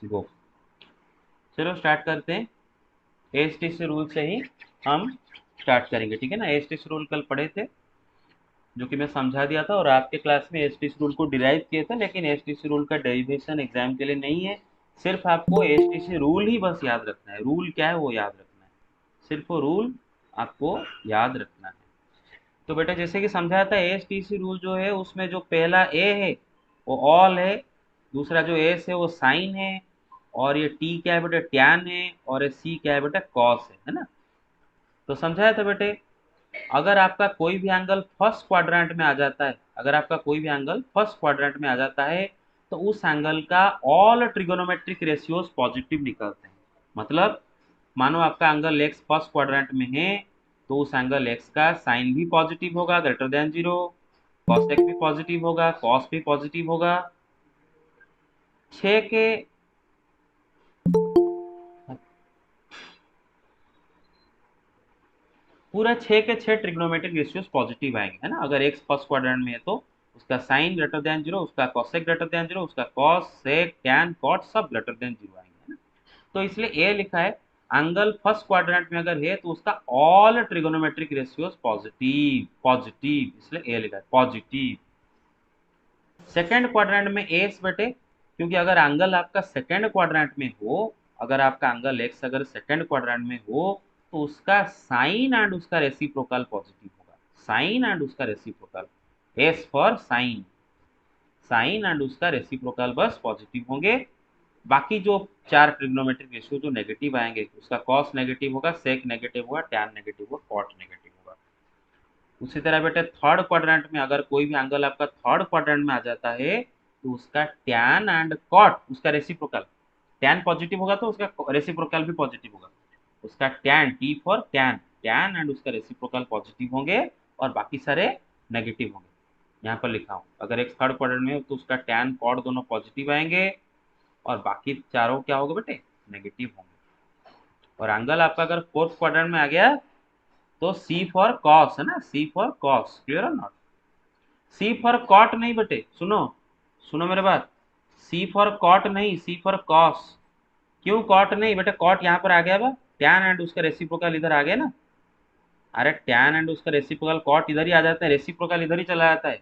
गो। चलो स्टार्ट करते हैं। एएसटीसी रूल से ही हम स्टार्ट करेंगे, ठीक है ना। एएसटीसी रूल कल पढ़े थे, जो कि मैं समझा दिया था, और आपके क्लास में एएसटीसी रूल को डिराइव किए थे, लेकिन एएसटीसी रूल का डेरिवेशन एग्जाम के लिए नहीं है। सिर्फ आपको एएसटीसी रूल ही बस याद रखना है। रूल क्या है वो याद रखना है, सिर्फ वो रूल आपको याद रखना है। तो बेटा जैसे कि समझाया था, एएसटीसी रूल जो है उसमें जो पहला ए है वो ऑल है, दूसरा जो एस है वो साइन है, और ये टी क्या है बेटा, टैन है, और ये सी क्या है बेटा, कॉस है ना। तो समझाया था बेटे, अगर आपका कोई भी एंगल फर्स्ट क्वाड्रेंट में आ जाता है, अगर आपका कोई भी एंगल फर्स्ट क्वाड्रेंट में आ जाता है, तो उस एंगल का ऑल ट्रिगोनोमेट्रिक रेशियोज पॉजिटिव निकलते हैं। मतलब मानो आपका एंगल एक्स फर्स्ट क्वाड्रेंट में है, तो उस एंगल एक्स का साइन भी पॉजिटिव होगा ग्रेटर देन जीरो, कॉसेक भी पॉजिटिव होगा, कॉस भी पॉजिटिव होगा। 6 के पूरा 6 के 6 ट्रिग्नोमेट्रिक रेशियोज पॉजिटिव आएंगे, है ना। अगर एक्स फर्स्ट क्वाड्रेंट में है तो उसका साइन ग्रेटर देन जीरो, उसका कॉसेक ग्रेटर देन जीरो, उसका कॉस सेक टैन कॉट सब ग्रेटर देन जीरो आएंगे, है ना। तो इसलिए ए लिखा है, एंगल फर्स्ट क्वाड्रेंट में अगर है तो उसका all trigonometric ratios positive, positive, इसलिए ए लिखा है पॉजिटिव। सेकेंड क्वाड्रेंट में एस बेटे, क्योंकि अगर एंगल आपका सेकेंड क्वाड्रेंट में हो, अगर आपका एंगल एक्स अगर सेकेंड क्वाड्रेंट में हो, तो उसका साइन एंड उसका रेसिप्रोकल पॉजिटिव होगा। साइन एंड उसका reciprocal, S for sine, sine and उसका रेसिप्रोकल बस पॉजिटिव होंगे। बाकी जो 4 ट्रिग्नोमेट्रिक रेशियो जो नेगेटिव आएंगे, उसका कॉस नेगेटिव होगा, सेक नेगेटिव होगा, टैन नेगेटिव होगा, कॉट नेगेटिव होगा। उसी तरह बेटे थर्ड क्वाड्रेंट में अगर कोई भी एंगल आपका थर्ड क्वाड्रेंट में आ जाता है, तो उसका टैन एंड कॉट उसका रेसिप्रोकल, टैन पॉजिटिव होगा तो उसका रेसिप्रोकल भी पॉजिटिव होगा। उसका tan, T for tan, tan and उसका रेसिप्रोकल पॉजिटिव होंगे, और बाकी सारे नेगेटिव होंगे। यहाँ पर लिखा हूँ, अगर एक थर्ड क्वाड्रेंट में हो तो उसका टैन कॉट दोनों पॉजिटिव आएंगे, और बाकी चारों क्या होगा बेटे, नेगेटिव होंगे। और एंगल आपका अगर फोर्थ क्वाड्रेंट में आ गया, तो सी फॉर कॉस, है ना, सी फॉर कॉस, क्लियर और नॉट। सी फॉर कॉट नहीं बेटे, सुनो, सुनो मेरे बात, सी फॉर कॉट नहीं, सी फॉर कॉस। क्यों कॉट नहीं बेटा, कॉट यहाँ पर आ गया बा, टैन एंड उसका रेसिप्रोकल इधर आ गया ना। अरे टैन एंड उसका रेसिप्रोकल कॉट इधर ही आ जाता है, रेसिप्रोकल इधर ही चला जाता है।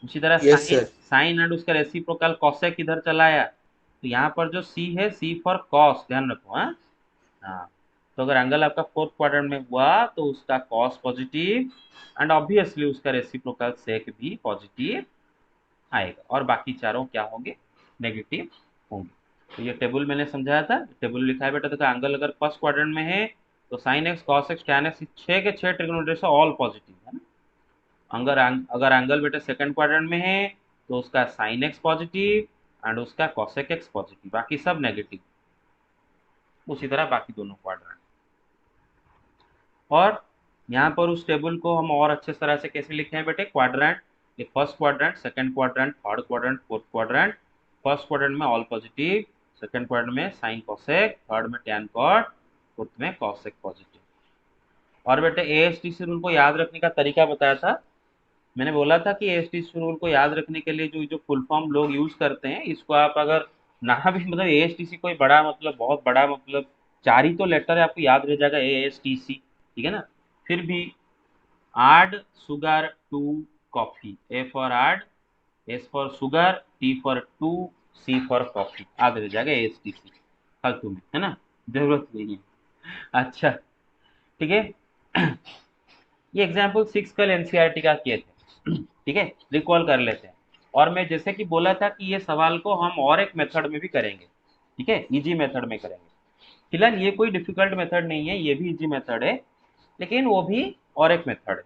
उसी तरह yes sine, sir. Sine and उसका रेसिप्रोकल कॉसेक इधर चला आया। तो यहाँ पर जो सी है, सी फॉर कॉस, ध्यान रखो। हाँ हाँ, तो अगर एंगल आपका फोर्थ क्वाड्रेंट में हुआ तो उसका कॉस पॉजिटिव, एंड ऑब्वियसली उसका रेसिप्रोकल सेक भी पॉजिटिव आएगा, और बाकी चारों क्या होंगे, नेगेटिव होंगे। तो ये टेबल मैंने समझाया था, टेबल लिखा है बेटा, देखो एंगल अगर फर्स्ट क्वाड्रेंट में है तो sine x cos x tan x 6 के 6 ट्रिग्नोमेट्री से ऑल पॉजिटिव, है ना। अगर अगर एंगल बेटा सेकंड क्वाड्रेंट में है तो उसका साइन एक्स पॉजिटिव एंड उसका कॉसेक एक्स पॉजिटिव, बाकी सब नेगेटिव। उसी तरह बाकी दोनों क्वाड्रेंट। और यहाँ पर उस टेबल को हम और अच्छे तरह से कैसे लिखे हैं बेटे, क्वाड्रेंट, ये first quadrant, second quadrant, third quadrant, fourth quadrant. First quadrant में ऑल पॉजिटिव, सेकंड क्वाड्रेंट में साइन कॉसेक, थर्ड में टैन कॉट, फोर्थ में कॉसेक पॉजिटिव। और बेटे एएसटीसी रूल को याद रखने का तरीका बताया था। मैंने बोला था कि एएसटीसी रूल को याद रखने के लिए जो जो फुल फॉर्म लोग यूज करते हैं, इसको आप अगर ना भी, मतलब एएसटीसी कोई बड़ा मतलब बहुत बड़ा मतलब 4 ही तो लेटर है, आपको याद रह जाएगा एएसटीसी, ठीक है ना। फिर भी add sugar to coffee, A for add, S for sugar, T for two, C for coffee, याद रह जाएगा एएसटीसी फालतू में, है ना, जरूरत नहीं है। अच्छा, ठीक है। ये एग्जाम्पल 6 कल एनसीईआरटी का किए थे, ठीक है, रिकॉल कर लेते हैं। और मैं जैसे कि बोला था कि ये सवाल को हम और एक मेथड में भी करेंगे, ठीक है, इजी मेथड में करेंगे। फिलहाल ये कोई डिफिकल्ट मेथड नहीं है, ये भी इजी मेथड है, लेकिन वो भी और एक मेथड है।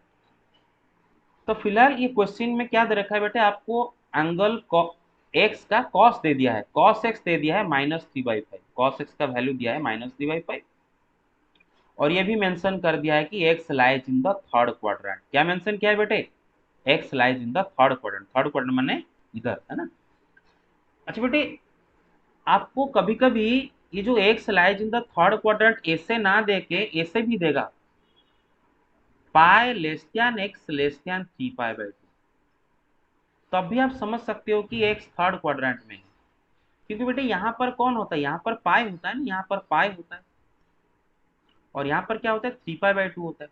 तो फिलहाल ये क्वेश्चन में क्या दे रखा है बेटे, आपको एंगल एक्स का कॉस दे दिया है, कॉस एक्स दे दिया है -3/5, कॉस एक्स का वैल्यू दिया है -3/5, और ये भी मेंशन कर दिया है कि x lies in the third quadrant. क्या मेंशन किया है बेटे, x lies in the third quadrant, third quadrant माने इधर, है ना। अच्छा बेटे, आपको कभी कभी ये जो X lies in the third quadrant ऐसे ना देके ऐसे भी देगा, pi less than X less than 3π/2, तब भी आप समझ सकते हो कि एक्स थर्ड क्वाड्रेंट में है। क्योंकि बेटे यहाँ पर कौन होता है, यहाँ पर पाई होता है ना, यहाँ पर पाई होता है, और यहाँ पर क्या होता है 3 पाई/2 होता है।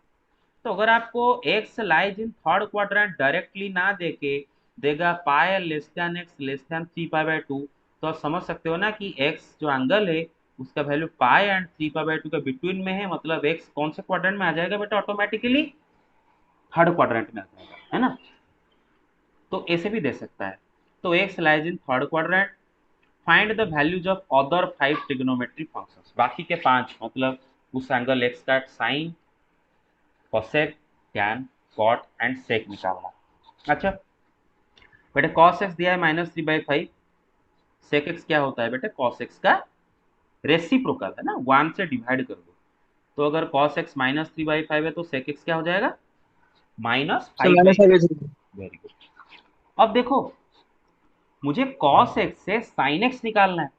तो अगर आपको x lies in third quadrant directly ना देके देगा pi less than X less then 3 पाई/2, तो आप समझ सकते हो ना कि एक्स जो एंगल है उसका वैल्यू पाई एंड 3 पाई/2 के बिटवीन में है, मतलब एक्स कौन से क्वाड्रेंट में आ जाएगा बेटा, ऑटोमेटिकली थर्ड क्वाड्रेंट में आ जाएगा, है ना। तो ऐसे भी दे सकता है। तो X lies in third quadrant, find the values of other 5 trigonometric functions, बाकी के 5 मतलब उस एंगल एक्स का sine cosec tan cot and sec निकालना। अच्छा बेटे कॉस एक्स दिया है -3/5, सेक एक्स क्या होता है बेटे, कॉस एक्स का रेसिप्रोकल है ना, 1 से डिवाइड कर दो। तो अगर कॉस एक्स -3/5 है तो सेक एक्स क्या हो जाएगा, सर माइनस -5/5। Very good. अब देखो मुझे कॉस एक्स से साइन एक्स निकालना है,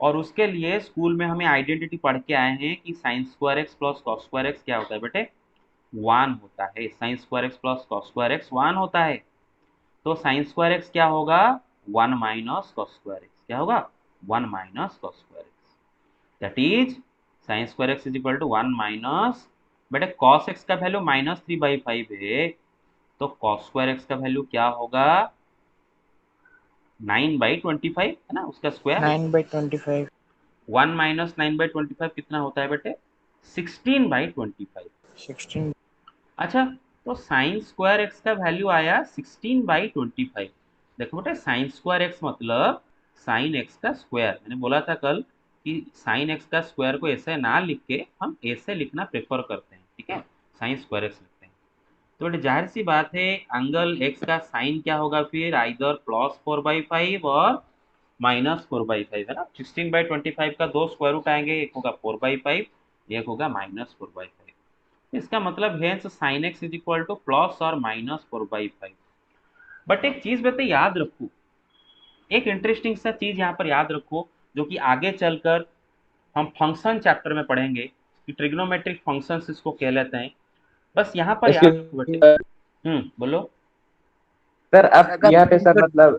और उसके लिए स्कूल में हमें आइडेंटिटी पढ़ के आए हैं कि sign square X plus cos square x क्या होता है बेटे, 1 होता है। Sine square X plus cos square x 1 होता है। तो साइन स्क्वायर एक्स क्या होगा, 1 माइनस कॉस स्क्वायर एक्स क्या होगा, 1 minus cos square x, that is sine square x is equal to 1 minus, बेटे कॉस एक्स का वैल्यू -3/5 है, तो कॉस स्क्वायर एक्स का वैल्यू क्या होगा, 9/25 है ना, उसका स्क्वायर। 9/25। 1 माइनस 9/25 कितना होता है बेटे, 16/25। 16। अच्छा तो साइन स्क्वायर एक्स का वैल्यू आया 16/25। देखो बेटे साइन स्क्वायर एक्स मतलब साइन एक्स का स्क्वायर, मैंने बोला था कल कि साइन एक्स का स्क्वायर को ऐसे ना लिख के हम ऐसे लिखना प्रेफर करते हैं, ठीक है, साइन स्क्वायर एक्स लिखते हैं। तो बेटे जाहिर सी बात है एंगल एक्स का साइन क्या होगा फिर, आइदर +4/5 और -4/5, है ना। 16/25 का दो स्क्वायर रूट आएंगे, एक होगा 4/5, एक होगा -4/5। इसका मतलब है sign x is equal two plus और -4/5। बट एक चीज बेटे याद रखो, एक इंटरेस्टिंग सा चीज यहाँ पर याद रखो, जो कि आगे चलकर हम फंक्शन चैप्टर में पढ़ेंगे कि ट्रिग्नोमेट्रिक फंक्शंस इसको कह लेते हैं। बस यहाँ पर इसके याद रखो बेटे। बोलो। सर अब यहाँ पे सर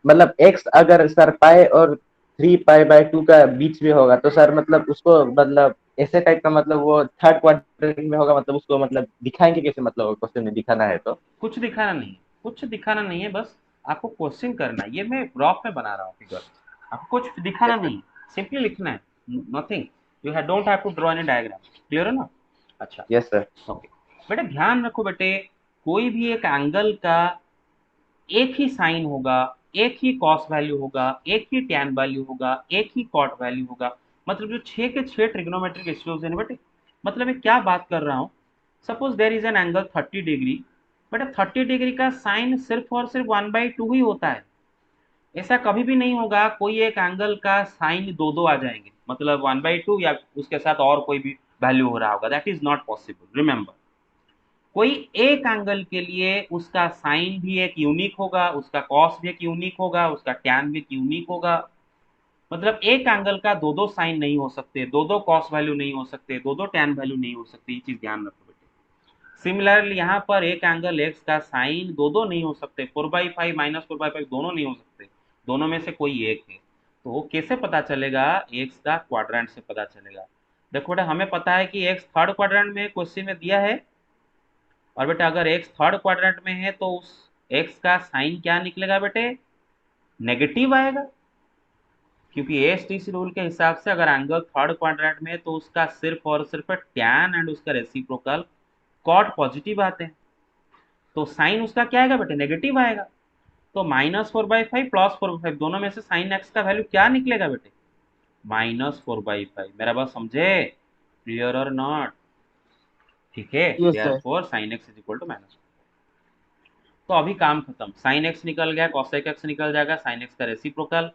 मतलब एक्स अगर सर पाई और 3 पाई/2 का बीच में होगा तो सर मतलब उसको मतलब ऐसे टाइप का मतलब वो थर्ड क्वाड्रेंट में होगा, मतलब उसको मतलब दिखाएंगे कैसे, मतलब क्वेश्चन में दिखाना है तो। कुछ दिखाना नहीं है, कुछ दिखाना नहीं है, बस आपको क्वेश्चन करना है। ये मैं रॉफ में बना रहा हूँ फिगर, आपको कुछ दिखाना नहीं है, सिंपली लिखना है, nothing. You don't have to draw any diagram, clear है ना। अच्छा यस सर। ओके बेटे ध्यान रखो बेटे, कोई भी एक एंगल का एक ही साइन होगा, एक ही कॉस वैल्यू होगा, एक ही टैन वैल्यू होगा, एक ही कॉट वैल्यू होगा, मतलब जो 6 के 6 ट्रिग्नोमेट्रिक रेशियोज है बेटे। मतलब मैं क्या बात कर रहा हूँ, suppose there is an angle 30 degree, बेटा 30 डिग्री का साइन सिर्फ और सिर्फ 1/2 ही होता है। ऐसा कभी भी नहीं होगा कोई एक एंगल का साइन दो दो आ जाएंगे, मतलब 1/2 या उसके साथ और कोई भी वैल्यू हो रहा होगा, that is not possible. Remember कोई एक एंगल के लिए उसका साइन भी एक यूनिक होगा, उसका कॉस भी एक यूनिक होगा, उसका टैन भी एक यूनिक होगा। मतलब एक एंगल का दो दो साइन नहीं हो सकते, दो दो कॉस वैल्यू नहीं हो सकते, दो दो टैन वैल्यू नहीं हो सकती, ये चीज ध्यान रखो बेटे। सिमिलरली यहाँ पर एक एंगल एक्स का साइन दो दो नहीं हो सकते, 4/5 -4/5 दोनों नहीं हो सकते, दोनों में से कोई एक है। तो वो कैसे पता चलेगा, एक्स का क्वाड्रेंट से पता चलेगा। देखो बेटा हमें पता है कि एक्स थर्ड क्वाड्रेंट में क्वेश्चन में दिया है, और बेटा अगर एक्स थर्ड क्वाड्रेंट में है तो उस एक्स का साइन क्या निकलेगा बेटे, नेगेटिव आएगा। क्योंकि एएसटीसी रूल के हिसाब से अगर एंगल थर्ड क्वाड्रेंट में है तो उसका सिर्फ और सिर्फ टैन एंड उसका रेसिप्रोकल कॉट पॉजिटिव आते हैं, तो साइन उसका क्या आएगा बेटे, नेगेटिव आएगा। तो -4/5 +4/5 दोनों में से साइन एक्स का वैल्यू क्या निकलेगा बेटे, -4/5। मेरा बात समझे, क्लियर और नॉट, ठीक है। Yes sir. Therefore sine x is equal to -। तो अभी काम खत्म, साइन एक्स निकल गया, कॉसेक एक्स निकल जाएगा, साइन एक्स का रेसिप्रोकल,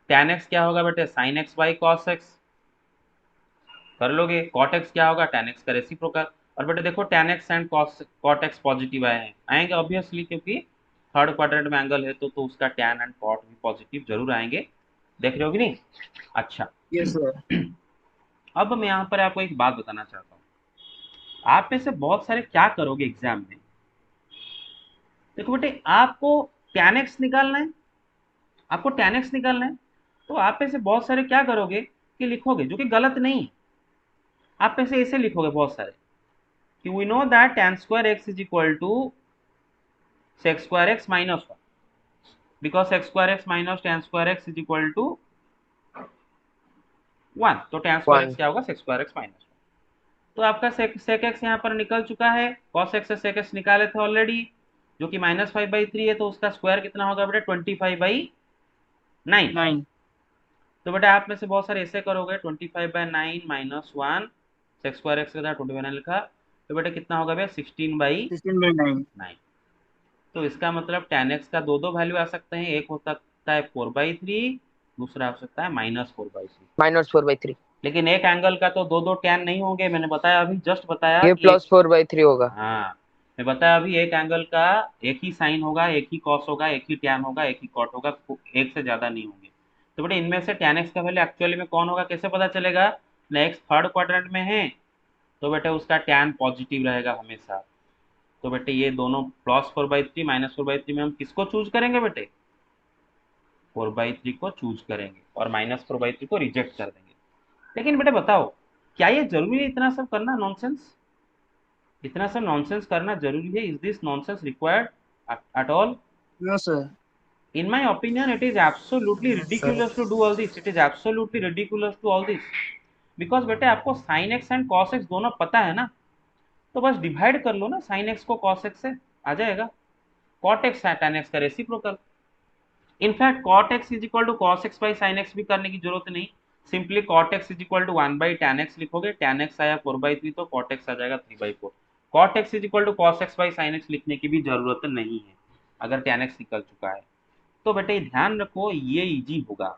टैन एक्स क्या होगा बेटे, sine x by cos x, कर लोगे। कॉट एक्स क्या होगा, टैन एक्स का रेसिप्रोकल। और बेटे देखो tan x and cot x positive आए हैं, आएंगे ऑब्वियसली, क्योंकि थर्ड क्वाड्रेंट में एंगल है तो उसका टैन एंड कॉट भी पॉजिटिव जरूर आएंगे, देख रहे हो कि नहीं। अच्छा यस सर। अब मैं यहाँ पर आपको एक बात बताना चाहता हूँ, आप में से बहुत सारे क्या करोगे एग्जाम में, देखो बेटे आपको टैन एक्स निकालना है, आपको tan x निकालना है, तो आप में से बहुत सारे क्या करोगे कि लिखोगे, जो कि गलत नहीं, आप में से ऐसे लिखोगे बहुत सारे कि we know that tan square x is equal to sec square x minus 1, because sec square x minus tan square x is equal to 1, तो tan स्क्वायर x 1। क्या होगा, sec स्क्वायर x माइनस 1। तो आपका sec x यहाँ पर निकल चुका है, cos x से sec x निकाले थे ऑलरेडी, जो कि -5/3 है, तो उसका स्क्वायर कितना होगा बेटा, 25/9। 9। तो बेटा आप में से बहुत सारे ऐसे करोगे, 25/9 माइनस 1, सेक स्क्वायर एक्स का था 29 लिखा, तो बेटा कितना होगा भैया, 16/9। 16/9। तो इसका मतलब tan x का दो दो वैल्यू आ सकते हैं, एक हो सकता है 4/3, दूसरा हो सकता है -4/3। -4/3। लेकिन एक एंगल का तो दो दो tan नहीं होंगे, मैंने बताया अभी, जस्ट बताया ये कि एक, +4/3 होगा। हाँ मैं बताया अभी, एक एंगल का एक ही साइन होगा, एक ही कॉस होगा, एक ही टैन होगा, एक ही कॉट होगा, एक से ज्यादा नहीं होंगे। तो बेटा इनमें से tan x का वैल्यू एक्चुअली में कौन होगा, कैसे पता चलेगा, नेक्स्ट थर्ड क्वाड्रेंट में है, तो बेटा उसका tan पॉजिटिव रहेगा हमेशा। तो बेटे ये दोनों +4/3 -4/3 में हम किसको चूज करेंगे बेटे, 4/3 को चूज करेंगे और -4/3 को रिजेक्ट कर देंगे। लेकिन बेटे बताओ, क्या ये जरूरी है इतना सब करना, नॉनसेंस, इतना सब नॉनसेंस करना जरूरी है, is this nonsense required at all? No sir. In my opinion, it is absolutely sir ridiculous to do all this. It is absolutely ridiculous to all this. Because बेटे आपको sin x and cos x दोनों पता है ना, तो बस divide कर लो ना sin x को cos x से, आ जाएगा। cot x है tan x का reciprocal. In fact cot x is equal to cos x by sin x भी करने की जरूरत नहीं, simply cot x is equal to 1/tan x लिखोगे, tan x आया 4/3, तो cot x आ जाएगा 3/4। cot x is equal to cos x by sin x लिखने की भी जरूरत नहीं है अगर tan x निकल चुका है। तो बेटे ध्यान रखो, ये इजी होगा,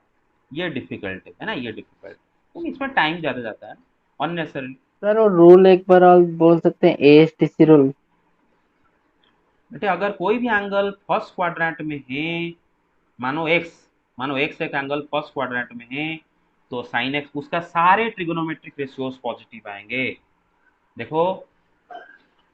ये डिफिकल्ट है ना, ये डिफिकल्ट, तो इसमें टाइम ज्यादा जाता है अननेसेसरी। सर वो रूल एक बार और बोल सकते हैं, ASTC रूल। बेटे अगर कोई भी एंगल फर्स्ट क्वाड्रेंट में है, मानो एक्स, मानो एक्स एक एंगल फर्स्ट क्वाड्रेंट में है, तो साइन एक्स, उसका सारे ट्रिगोनोमेट्रिक रेशियोज पॉजिटिव आएंगे। देखो,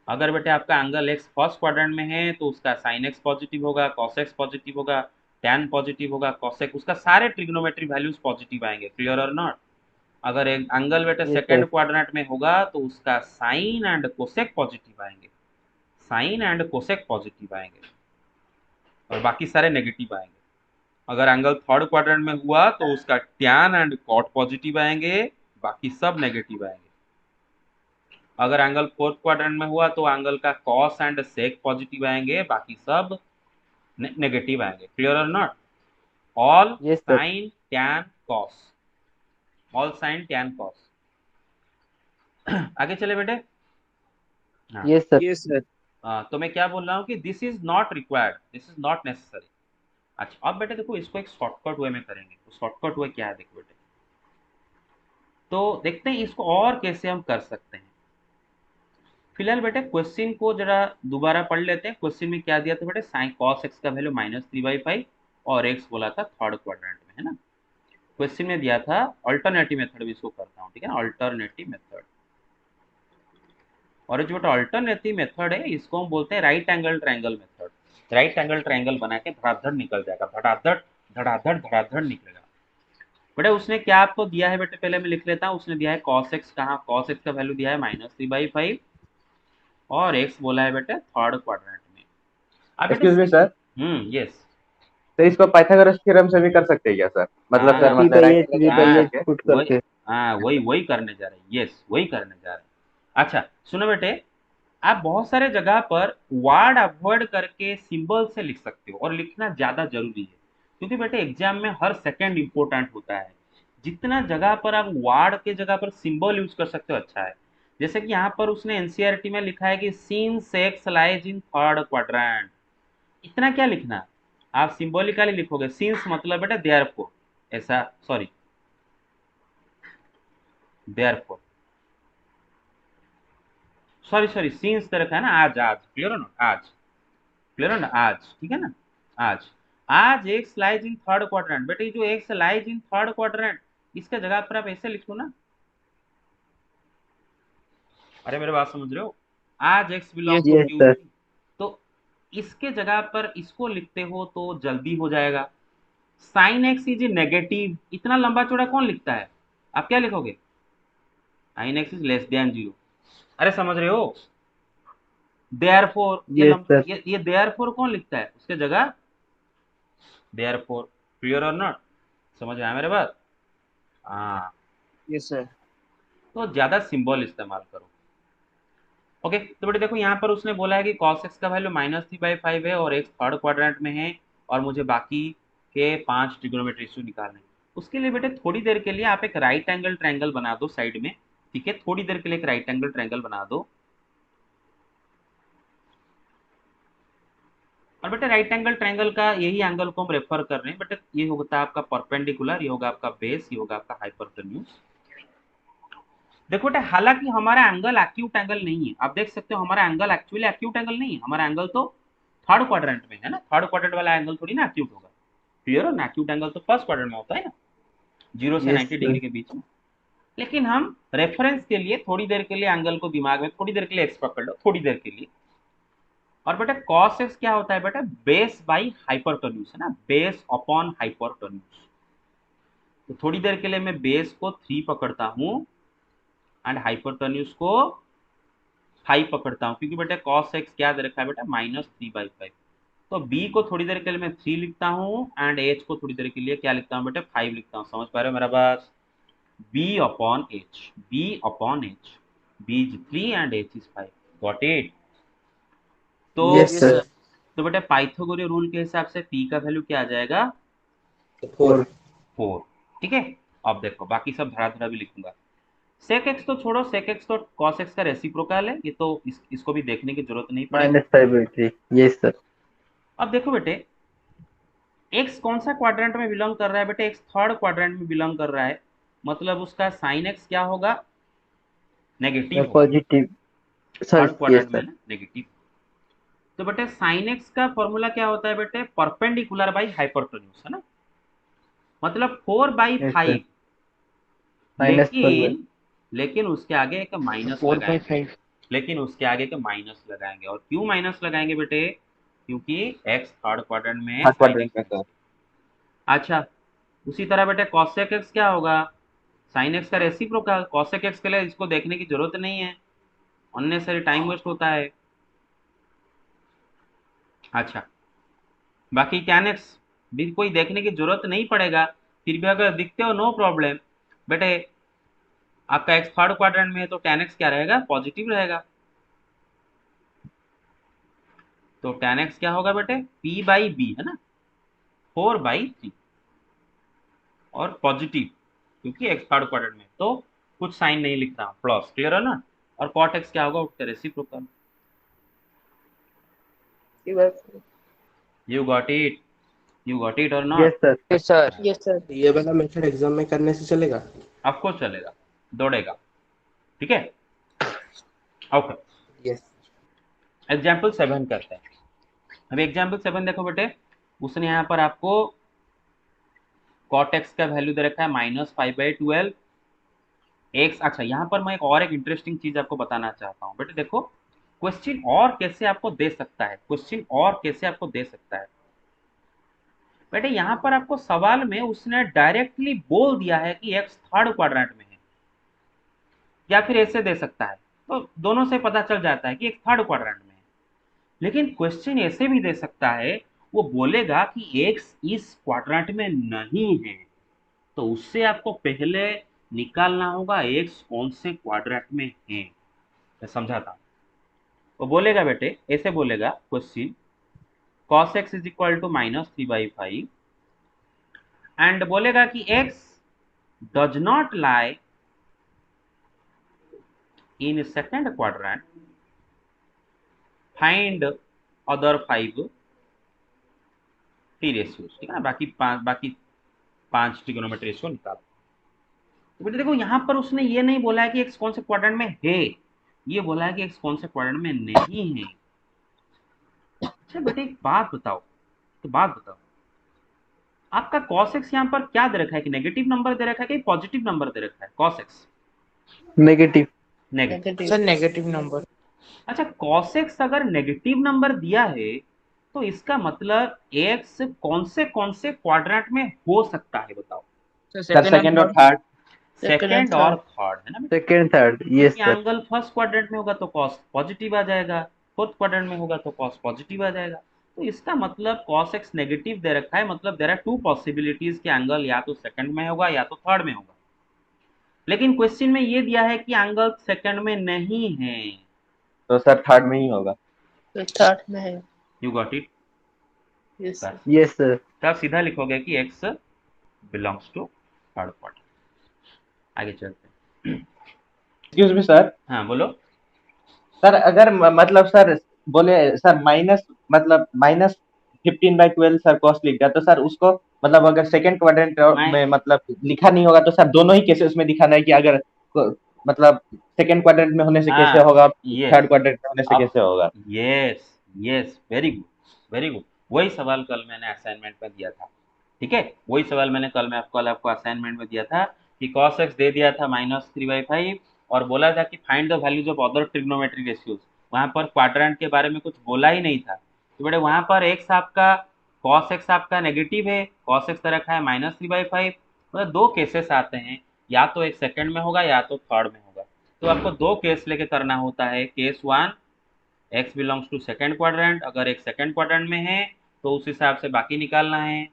अगर बेटे आपका एंगल एक्स फर्स्ट क्वाड्रेंट में है, तो उसका साइन एक्स पॉजिटिव होगा, कॉस एक्स पॉजिटिव होगा, टैन पॉजिटिव होगा, कॉसेक, उसका सारे ट्रिग्नोमेट्रिक वैल्यूज पॉजिटिव आएंगे, क्लियर और नॉट? अगर एक एंगल बेटे यस सर। सेकंड क्वाड्रेंट में होगा, तो उसका साइन एंड कोसेक पॉजिटिव आएंगे, साइन एंड कोसेक पॉजिटिव आएंगे, और बाकी सारे नेगेटिव आएंगे। अगर एंगल थर्ड क्वाड्रेंट में हुआ, तो उसका टैन एंड कॉट पॉजिटिव आएंगे, बाकी सब नेगेटिव आएंगे। अगर एंगल फोर्थ क्वाड्रेंट में हुआ, तो एंगल का कॉस एंड सेक पॉजिटिव आएंगे, बाकी सब नेगेटिव आएंगे, क्लियर और not? All yes sir. Sign tan cos, all sign tan cos. आगे चले बेटे। हाँ, यस सर। Yes sir. तो मैं क्या बोल रहा हूँ कि this is not required, this is not necessary. अच्छा अब बेटे देखो, इसको एक शॉर्टकट वे में करेंगे, तो शॉर्टकट वे क्या है देखो बेटे, तो देखते हैं इसको और कैसे हम कर सकते हैं। फिलहाल बेटे क्वेश्चन को जरा दोबारा पढ़ लेते हैं। क्वेश्चन में क्या दिया था बेटे, साइन कॉस एक्स का वैल्यू -3/5 और एक्स बोला था थर्ड क्वाड्रेंट में, है ना। क्वेश्चन में दिया था, अल्टरनेटिव मेथड भी इसको करता हूँ, ठीक है ना, अल्टरनेटिव मेथड। और जो अल्टरनेटिव मेथड है, इसको हम बोलते हैं right angle triangle method. Right angle triangle बना के धड़ाधड़ निकल जाएगा, धड़ाधड़ धड़ाधड़ धड़ाधड़ निकलेगा। बेटा उसने क्या आपको दिया है बेटे, पहले मैं लिख लेता हूँ। उसने दिया है cos x, कहाँ cos x का वैल्यू दिया है -3/5, और x बोला है बेटे थर्ड क्वाड्रेंट में। अब बेटे एक्सक्यूज मी सर, यस, तो इसको पाइथागोरस थ्योरम से भी कर सकते हैं क्या सर? मतलब सर हाँ P मतलब by right H, angle V triangle by हाँ एच लेके। पुट वही, करके। हाँ वही करने जा रहे हैं, यस वही करने जा रहे हैं। अच्छा सुनो बेटे, आप बहुत सारे जगह पर वर्ड अवॉइड करके सिंबल से लिख सकते हो, और लिखना ज्यादा जरूरी है, क्योंकि बेटे एग्जाम में हर सेकंड इंपॉर्टेंट होता है। जितना जगह पर आप वर्ड के जगह पर सिंबल यूज कर सकते हो अच्छा है। जैसे कि यहाँ पर उसने एनसीईआरटी में लिखा है कि since x lies in third quadrant, इतना क्या लिखना, आप सिंबॉलिकली लिखोगे, सिंस मतलब बेटा देयरफॉर, ऐसा, sorry therefore, sorry sorry since they रखा है ना, आज, आज क्लियर हो ना, आज क्लियर हो ना, आज ठीक है ना, आज, आज x lies in third quadrant. बेटे जो X lies in third quadrant, इसके जगह पर आप ऐसे लिखो ना, अरे मेरे बात समझ रहे हो, आज x belong yes to yes Q sir. Three, तो इसके जगह पर इसको लिखते हो तो जल्दी हो जाएगा। साइन एक्स इज नेगेटिव, इतना लंबा चौड़ा कौन लिखता है? आप क्या लिखोगे? Sign x is less than 0। अरे समझ रहे हो? Therefore yes sir. ये देयरफॉर कौन लिखता है उसके जगह? देयरफॉर। क्लियर और नॉट? समझ आया मेरे बात? हाँ, यस सर। तो ज्यादा सिंबल इस्तेमाल करो। ओके, तो बेटे देखो यहाँ पर उसने बोला है कि cos x का वैल्यू -3/5 है और x थर्ड क्वाड्रेंट में है और मुझे बाकी के 5 ट्रिग्नोमेट्री रेशियो निकालने हैं। उसके लिए बेटे थोड़ी देर के लिए आप एक राइट एंगल ट्रायंगल बना दो साइड में, ठीक है? थोड़ी देर के लिए एक राइट एंगल ट्रायंगल बना दो। और बेटे राइट एंगल ट्रायंगल का यही एंगल को हम रेफर कर रहे हैं बेटे। ये होता है आपका परपेंडिकुलर, ये होगा आपका बेस, ये होगा आपका हाइपोटेन्यूज। देखो बेटे, हालांकि हमारा एंगल एक्यूट एंगल नहीं है, आप देख सकते हो हमारा एंगल एक्चुअली एक्यूट एंगल नहीं है, हमारा एंगल तो थर्ड क्वाड्रेंट में है ना। थर्ड क्वाड्रेंट वाला एंगल थोड़ी ना एक्यूट होगा। क्लियर हो ना? एक्यूट एंगल तो फर्स्ट क्वाड्रेंट में होता है ना, 0 से यस 90 सर। डिग्री के बीच में। लेकिन हम रेफरेंस के लिए थोड़ी देर के लिए एंगल को दिमाग में थोड़ी देर के लिए एक्स पकड़ लो, थोड़ी देर के लिए। और बेटा cos x क्या होता है बेटा? बेस बाई हाइपरटेन्यूज है ना, बेस अपॉन हाइपरटेन्यूज। तो थोड़ी देर के लिए मैं बेस को 3 पकड़ता हूं एंड हाइपरटेन्यूज को 5 पकड़ता हूं, क्योंकि बेटा cos x क्या दे रखा है बेटा? -3/5। तो b को थोड़ी देर के लिए मैं 3 लिखता हूं एंड h को थोड़ी देर के लिए क्या लिखता हूं बेटा? 5 लिखता हूं। समझ पा रहे हो मेरा बात? b upon h, b upon h, b is 3 and h is 5। Got it? तो यस सर। तो बेटा पाइथागोरस रूल के हिसाब से p का वैल्यू क्या आ जाएगा? 4। 4। ठीक है, अब देखो बाकी सब धरा धरा भी लिखूंगा। sec x तो छोड़ो, sec x तो cos x का रेसिप्रोकल है, ये तो इसको भी देखने की जरूरत नहीं पड़ेगा। -5/3। Yes sir. अब देखो बेटे, x कौन सा क्वाड्रेंट में बिलोंग कर रहा है बेटे? x थर्ड क्वाड्रेंट में बिलोंग कर रहा है, मतलब उसका साइन x क्या होगा? नेगेटिव होगा। Positive sir. Third yes quadrant में सर। ना नेगेटिव। तो बेटे साइन x का फॉर्मूला क्या होता है बेटे? परपेंडिकुलर बाई हाइपोटेन्यूज है ना, मतलब 4/5। Yes sir. -4/5। लेकिन उसके आगे एक माइनस लगाएंगे, लेकिन उसके आगे के माइनस लगाएंगे। और क्यों माइनस लगाएंगे बेटे? क्योंकि x थर्ड क्वाड्रेंट में है, हाँ sin क्वाड्रेंट x। में तो अच्छा, उसी तरह बेटे cosec x क्या होगा? sin x का रेसिप्रोकल। cosec x के लिए इसको देखने की जरूरत नहीं है, अननेसेसरी टाइम वेस्ट होता है। अच्छा, बाकी tan x भी कोई देखने की जरूरत नहीं पड़ेगा, फिर भी अगर दिखते हो नो प्रॉब्लम। बेटे आपका x थर्ड क्वाड्रेंट में है तो tan x क्या रहेगा? पॉजिटिव रहेगा। तो tan x क्या होगा बेटे? p/b है ना, 4/3 और पॉजिटिव, क्योंकि x थर्ड क्वाड्रेंट में तो कुछ साइन नहीं लिख रहा, प्लस। क्लियर है ना? और cot x क्या होगा? उसका reciprocal. You got it? You got it और yes not? Sir. Yes sir. Yes sir. ये वाला मेथड एग्जाम में करने से चलेगा? आपको चलेगा, दौड़ेगा। ठीक है, ओके। यस। एग्जाम्पल 7 करते हैं। अब एग्जाम्पल 7 देखो बेटे, उसने यहाँ पर आपको cot x का वैल्यू दे रखा है -5/12 x। अच्छा, यहाँ पर मैं एक इंटरेस्टिंग चीज आपको बताना चाहता हूँ बेटे। देखो क्वेश्चन और कैसे आपको दे सकता है, क्वेश्चन और कैसे आपको दे सकता है बेटे। यहाँ पर आपको सवाल में उसने डायरेक्टली बोल दिया है कि x थर्ड क्वाड्रेंट में है, या फिर ऐसे दे सकता है, तो दोनों से पता चल जाता है कि x थर्ड क्वाड्रेंट में है। लेकिन क्वेश्चन ऐसे भी दे सकता है, वो बोलेगा कि x इस क्वाड्रेंट में नहीं है, तो उससे आपको पहले निकालना होगा x कौन से क्वाड्रेंट में है। मैं समझाता हूँ। वो बोलेगा बेटे, ऐसे बोलेगा question, cos x is equal to -3/5 and बोलेगा कि x does not lie in second quadrant, find other 5 T ratios. ठीक है ना, बाकी पांच ट्रिगोनोमेट्री रेशियो निकालो। तो बेटे देखो, यहाँ पर उसने ये नहीं बोला है कि x कौन से क्वाड्रेंट में है, ये बोला है कि x कौन से क्वाड्रेंट में नहीं है। अच्छा बेटे एक बात बताओ, तो बात बताओ, आपका cos x यहाँ पर क्या दे रखा है? कि नेगेटिव नंबर दे रखा है कि पॉजिटिव नंबर दे रखा है? cos x negative. Negative. Sir negative number. अच्छा, cos x अगर नेगेटिव नंबर दिया है तो इसका मतलब एक्स कौन से क्वाड्रेंट में हो सकता है बताओ? सर सेकंड और थर्ड। सेकंड और थर्ड है ना बेटा? सेकंड थर्ड, यस क्योंकि सर। एंगल फर्स्ट क्वाड्रेंट में होगा तो कॉस पॉजिटिव आ जाएगा, फोर्थ क्वाड्रेंट में होगा तो कॉस पॉजिटिव आ जाएगा। तो इसका मतलब कॉस एक्स नेगेटिव दे रखा है, मतलब देयर आर टू पॉसिबिलिटीज कि एंगल या तो सेकंड में होगा या तो थर्ड में होगा। लेकिन क्वेश्चन में ये दिया है कि एंगल सेकंड में नहीं है, तो सर थर्ड में ही होगा। थर्ड में है। You got it? Yes sir. Yes sir. तो आप सीधा लिखोगे कि X belongs to third quadrant. आगे चलते हैं। Excuse me sir. हाँ बोलो। सर अगर मतलब सर बोले सर माइनस मतलब -15/12 सर कॉस लिख दिया तो सर उसको मतलब अगर सेकंड क्वाड्रेंट मैं में मतलब लिखा नहीं होगा तो सर दोनों ही केसेस में दिखाना है कि अगर मतलब सेकंड क्वाड्रेंट में होने से कैसे हाँ होगा, यस, थर्ड क्वाड्रेंट में होने से अब कैसे होगा। Yes yes, very good very good. वही सवाल कल मैंने असाइनमेंट में दिया था, ठीक है? वही सवाल मैंने कल आपको असाइनमेंट में दिया था कि cos x दे दिया था -3/5 और बोला था कि find the values of other trigonometric ratios. वहां पर क्वाड्रेंट के बारे में कुछ बोला ही नहीं था। तो बेटे वहां पर x आपका cos x आपका नेगेटिव है, cos x का रखा है -3/5। मतलब दो केसेस आते हैं, या तो एक सेकंड में होगा या तो थर्ड में होगा। तो आपको दो केस लेके करना होता है। Case one, X belongs to second quadrant, अगर एक सेकंड क्वाड्रेंट में है तो उस हिसाब से बाकी निकालना है।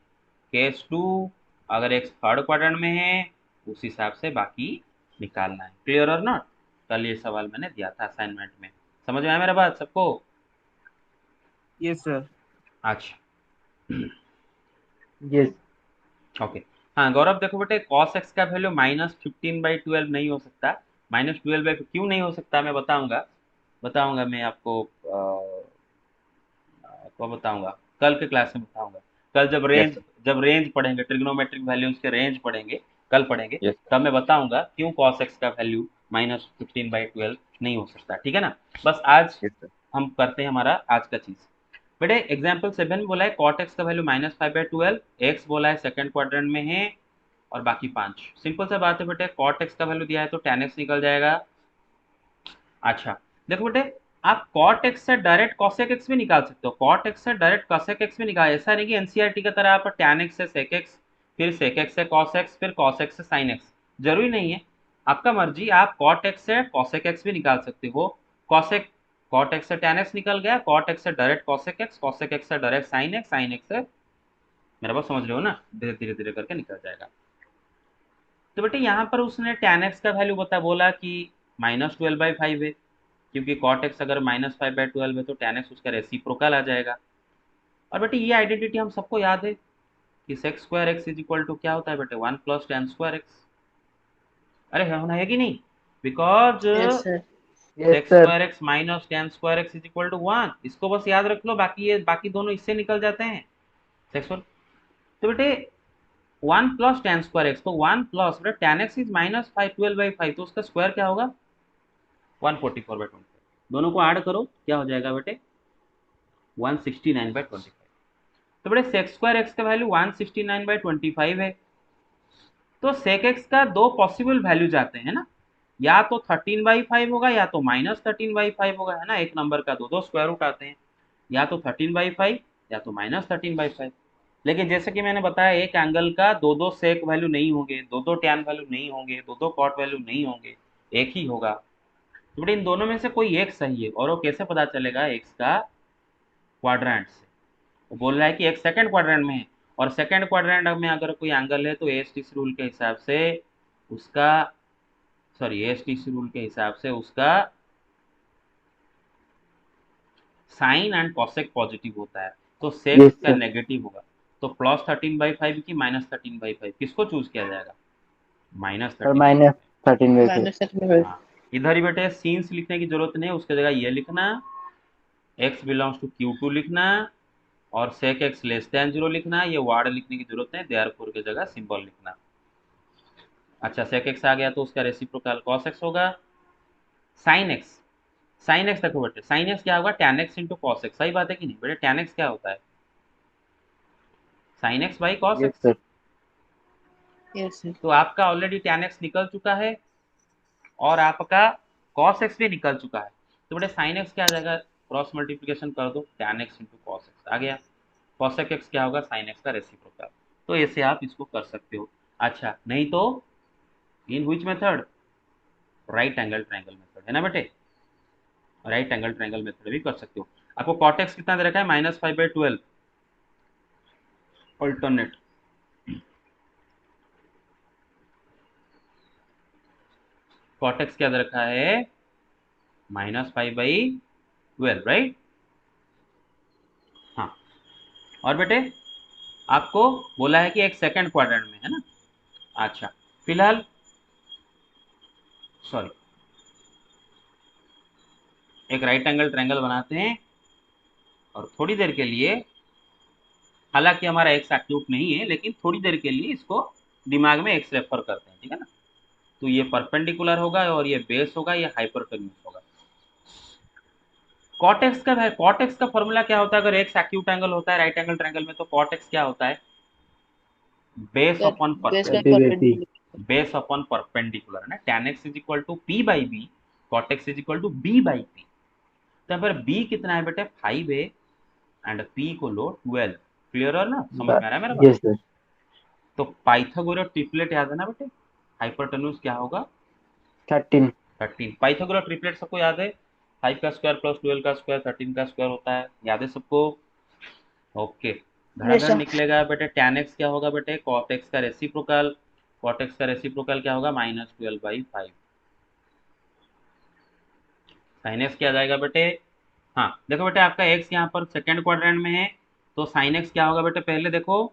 केस टू, अगर एक्स थर्ड क्वाड्रेंट में है उस हिसाब से बाकी निकालना है। क्लियर और नॉट? कल ये सवाल मैंने दिया था असाइनमेंट में। समझ में आया मेरा बात सबको? Yes sir. अच्छा यस। ओके। हाँ गौरव देखो बेटे, cos x का वैल्यू -15/12 नहीं हो सकता। -12 क्यों नहीं हो सकता मैं बताऊंगा मैं आपको तो बताऊंगा, कल के क्लास में बताऊंगा। कल यस जब रेंज पढ़ेंगे, ट्रिग्नोमेट्रिक वैल्यूज के रेंज पढ़ेंगे, कल पढ़ेंगे, यस तब मैं बताऊंगा क्यों cos x का वैल्यू -15/12 नहीं हो सकता। ठीक है ना? बस आज यस हम करते हैं हमारा आज का चीज। बेटे एग्जाम्पल 7 में बोला है cot x का वैल्यू -5/12, x बोला है सेकंड क्वाड्रेंट में है और बाकी 5। सिंपल सा बात है बेटे, cot x का वैल्यू दिया है तो tan x निकल जाएगा। अच्छा देखो बेटे, आप cot x से डायरेक्ट cosec x भी निकाल सकते हो, cot x से डायरेक्ट cosec x भी निकाल। ऐसा नहीं कि एनसीईआरटी की तरह आप tan x से sec x, फिर sec x से cos x, फिर cos x से sin x, जरूरी नहीं है। आपका मर्जी, आप cot x से cosec x भी निकाल सकते हो। cosec cot x से tan x निकल गया, cot x से डायरेक्ट cosec x से डायरेक्ट sin x से, मेरा बात समझ रहे हो ना? धीरे धीरे धीरे करके निकल जाएगा। तो बेटे यहाँ पर उसने tan x का वैल्यू बोला कि -12/5 है, क्योंकि cot x अगर -5/12 है तो tan x उसका रेसिप्रोकल आ जाएगा। और बेटे ये आइडेंटिटी हम सबको याद है कि sec square x is equal to क्या होता है बेटे, 1 + tan स्क्वायर एक्स। अरे होना है कि नहीं? Because yes sir. Yes sec sir. Square X minus tan square x is equal to 1। इसको बस याद रख लो, बाकी दोनों इससे निकल जाते हैं। sec स्क्वायर, तो बेटे 1 + tan स्क्वायर एक्स, तो 1 प्लस बेटे tan x इज -5/12 तो उसका स्क्वायर क्या होगा? 144/25। दोनों को ऐड करो, क्या हो जाएगा बेटे? 169/25। तो बेटे सेक स्क्वायर एक्स का वैल्यू 169/25 है। तो सेक एक्स का दो पॉसिबल वैल्यूज आते हैं ना, या तो 13/5 होगा या तो -13/5 होगा, है ना? एक नंबर का दो दो स्क्वायर रूट आते हैं, या तो 13/5 या तो -13/5। लेकिन जैसे कि मैंने बताया, एक एंगल का दो दो सेक वैल्यू नहीं होंगे, दो दो टैन वैल्यू नहीं होंगे, दो दो कॉट वैल्यू नहीं होंगे, एक ही होगा। तो बेटे इन दोनों में से कोई एक सही है, और वो कैसे पता चलेगा? एक्स का क्वाड्रेंट से। वो बोल रहा है कि एक सेकंड क्वाड्रेंट में है, और सेकंड क्वाड्रेंट में अगर कोई एंगल है तो एएसटीसी रूल के हिसाब से उसका, एएसटीसी रूल के हिसाब से उसका साइन एंड कॉसेक पॉजिटिव होता है, तो सेक यस उसका सर। नेगेटिव होगा। तो +13/5 की -13/5, किसको चूज किया जाएगा? और -13/5। -13/5। हाँ, इधर ही बेटे सीन्स लिखने की जरूरत नहीं है, उसकी जगह ये लिखना, x बिलोंग्स टू Q2 लिखना, और sec x लेस देन 0 लिखना। ये वर्ड लिखने की जरूरत नहीं, देयरफॉर की जगह सिंबल लिखना। अच्छा sec x आ गया तो उसका रेसिप्रोकल cos x होगा। sin x देखो बेटे, sin x क्या होगा? tan x into cos x। सही बात है कि नहीं बेटे? tan x क्या होता है? sin x by cos yes x। Sir. Yes sir. तो आपका ऑलरेडी tan x निकल चुका है और आपका cos x भी निकल चुका है। तो बेटे sin x क्या आ जाएगा? क्रॉस मल्टीप्लिकेशन कर दो, tan x into cos X आ गया, cosec x क्या होगा, sin x का रेसिप्रोकल। तो ऐसे आप इसको कर सकते हो। अच्छा, नहीं तो in which method, right angle triangle method है ना बेटे, राइट एंगल ट्रायंगल मेथड भी कर सकते हो। आपको cot x कितना दे रखा है, -5/12 अल्टरनेट। cot x क्या दे रखा है, -5/12, राइट। हाँ, और बेटे आपको बोला है कि एक सेकंड क्वाड्रेंट में है ना। अच्छा, फिलहाल सॉरी, एक राइट एंगल ट्रायंगल बनाते हैं और थोड़ी देर के लिए, हालांकि हमारा एक्स एक्यूट नहीं है, लेकिन थोड़ी देर के लिए इसको दिमाग में एक्स रेफर करते हैं, ठीक है ना। तो ये परपेंडिकुलर होगा और ये बेस होगा, ये हाइपरटेन्यूस होगा। cot x का फॉर्मूला क्या होता है, अगर एक्स एक्यूट एंगल होता है राइट एंगल ट्रायंगल में, तो cot x क्या होता है, बेस सर अपॉन बेस का B by P. Perpendicular. Base upon perpendicular है ना, tan x is equal to p by B, cot x is equal to b by P. तो यहाँ पर b कितना है बेटे, 5 है एंड p को लो 12। क्लियर है ना, समझ में आ रहा है मेरा बात। Yes sir. तो पाइथागोरस ट्रिपलेट याद है ना बेटे, हाइपोटेन्यूज क्या होगा, 13। 13। पाइथागोरस ट्रिपलेट सबको याद है, 5 का स्क्वायर प्लस 12 का स्क्वायर 13 का स्क्वायर होता है, याद है सबको। ओके, यस धड़ाधड़ सर। निकलेगा बेटे, tan x क्या होगा बेटे, cot x का रेसिप्रोकल, cot x का रेसिप्रोकल क्या होगा, -12/5। sin x क्या आ जाएगा बेटे, हाँ देखो बेटे आपका x यहाँ पर सेकंड क्वाड्रेंट में है, तो sin x क्या होगा बेटे, पहले देखो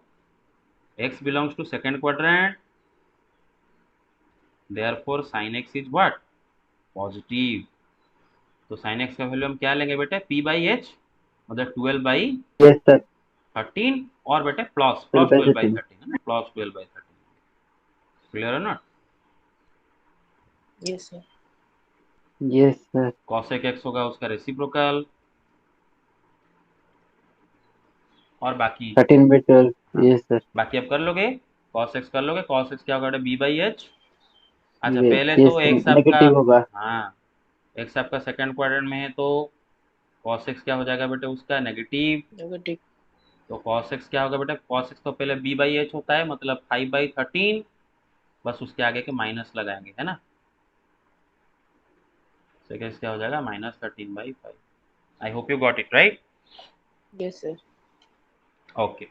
x belongs to second quadrant, therefore sin x is what, positive. तो sin x का वैल्यू हम क्या लेंगे बेटे, p/h, मतलब 12/13, यस सर। और बेटे प्लस 12/13। 12/13 है ना, प्लस 12/13। क्लियर है ना। Yes sir. Yes sir. cosec x होगा उसका रेसिप्रोकल, और बाकी 13/12। हाँ, यस सर। बाकी आप कर लोगे, cos x कर लोगे, cos x क्या होगा बेटा, b/h। अच्छा, पहले यस तो सर, x आपका, नेगेटिव होगा। हाँ x आपका सेकंड क्वाड्रेंट में है, तो cos x क्या हो जाएगा बेटे उसका नेगेटिव। नेगेटिव। तो cos x क्या होगा बेटा, cos x तो पहले b/h होता है, मतलब 5/13, बस उसके आगे के माइनस लगाएंगे है ना, सेकंड क्या हो जाएगा, -13/5। I hope you got it right. Yes sir. Okay,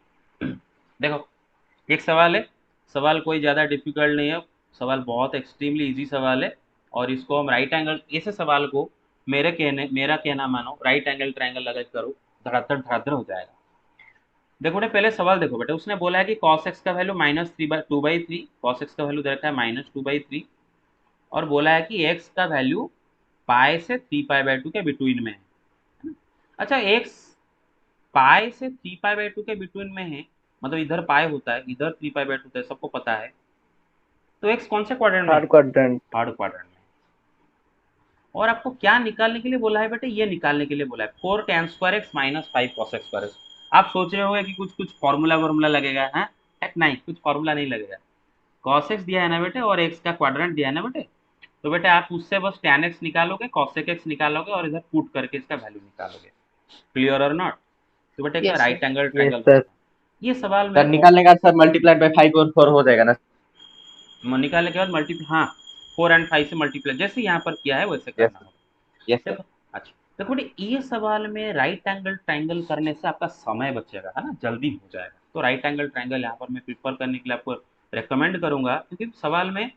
देखो एक सवाल है, सवाल कोई ज़्यादा डिफिकल्ट नहीं है, सवाल बहुत एक्सट्रीमली इजी सवाल है, और इसको हम राइट एंगल, ऐसे सवाल को मेरा कहना मानो, राइट एंगल ट्रायंगल लगा के करो, धड़ाधड़ धड़ाधड़ हो जाएगा। देखो बेटे पहले सवाल देखो बेटे, उसने बोला है कि cos x का वैल्यू -2/3, cos x का वैल्यू दे रखा है -2/3, और बोला है कि x का वैल्यू पाई से 3π/2 के बिटवीन में है। अच्छा, x पाई से 3π/2 के बिटवीन में है, मतलब इधर पाई होता है, इधर 3π/2 होता है, सबको पता है। तो x कौन से क्वाड्रेंट में है, थर्ड क्वाड्रेंट। थर्ड क्वाड्रेंट में। और आपको क्या निकालने के लिए बोला है बेटे, ये निकालने के लिए बोला है 4 tan² x - 5 cos² x। आप सोच रहे होंगे कि कुछ कुछ फॉर्मूला वर्मूला लगेगा, है नहीं, कुछ फॉर्मूला नहीं लगेगा। cos x दिया है ना बेटे, और x का क्वाड्रेंट दिया है ना बेटे, तो बेटे आप उससे बस tan x निकालोगे, cosec x निकालोगे, और इधर पुट करके इसका वैल्यू निकालोगे। क्लियर और नॉट। तो बेटे इसका yes right sir. Angle yes triangle sir. बनेगा। ये सवाल सर में निकालने का सर मल्टीप्लाइड बाय 5 और 4 हो जाएगा ना। निकालने के बाद मल्टीप्लाई, हाँ 4 और 5 से मल्टीप्लाई, जैसे यहाँ पर किया है वैसे यस करना सर। होगा। Yes sir. देखो, अच्छा देखो बेटे, ये सवाल में राइट एंगल ट्रायंगल करने से आपका समय बचेगा, है ना, जल्दी हो जाएगा। तो राइट एंगल ट्रायंगल यहाँ पर मैं प्रिफर करने के लिए आपको रेकमेंड करूंगा, क्योंकि सवाल में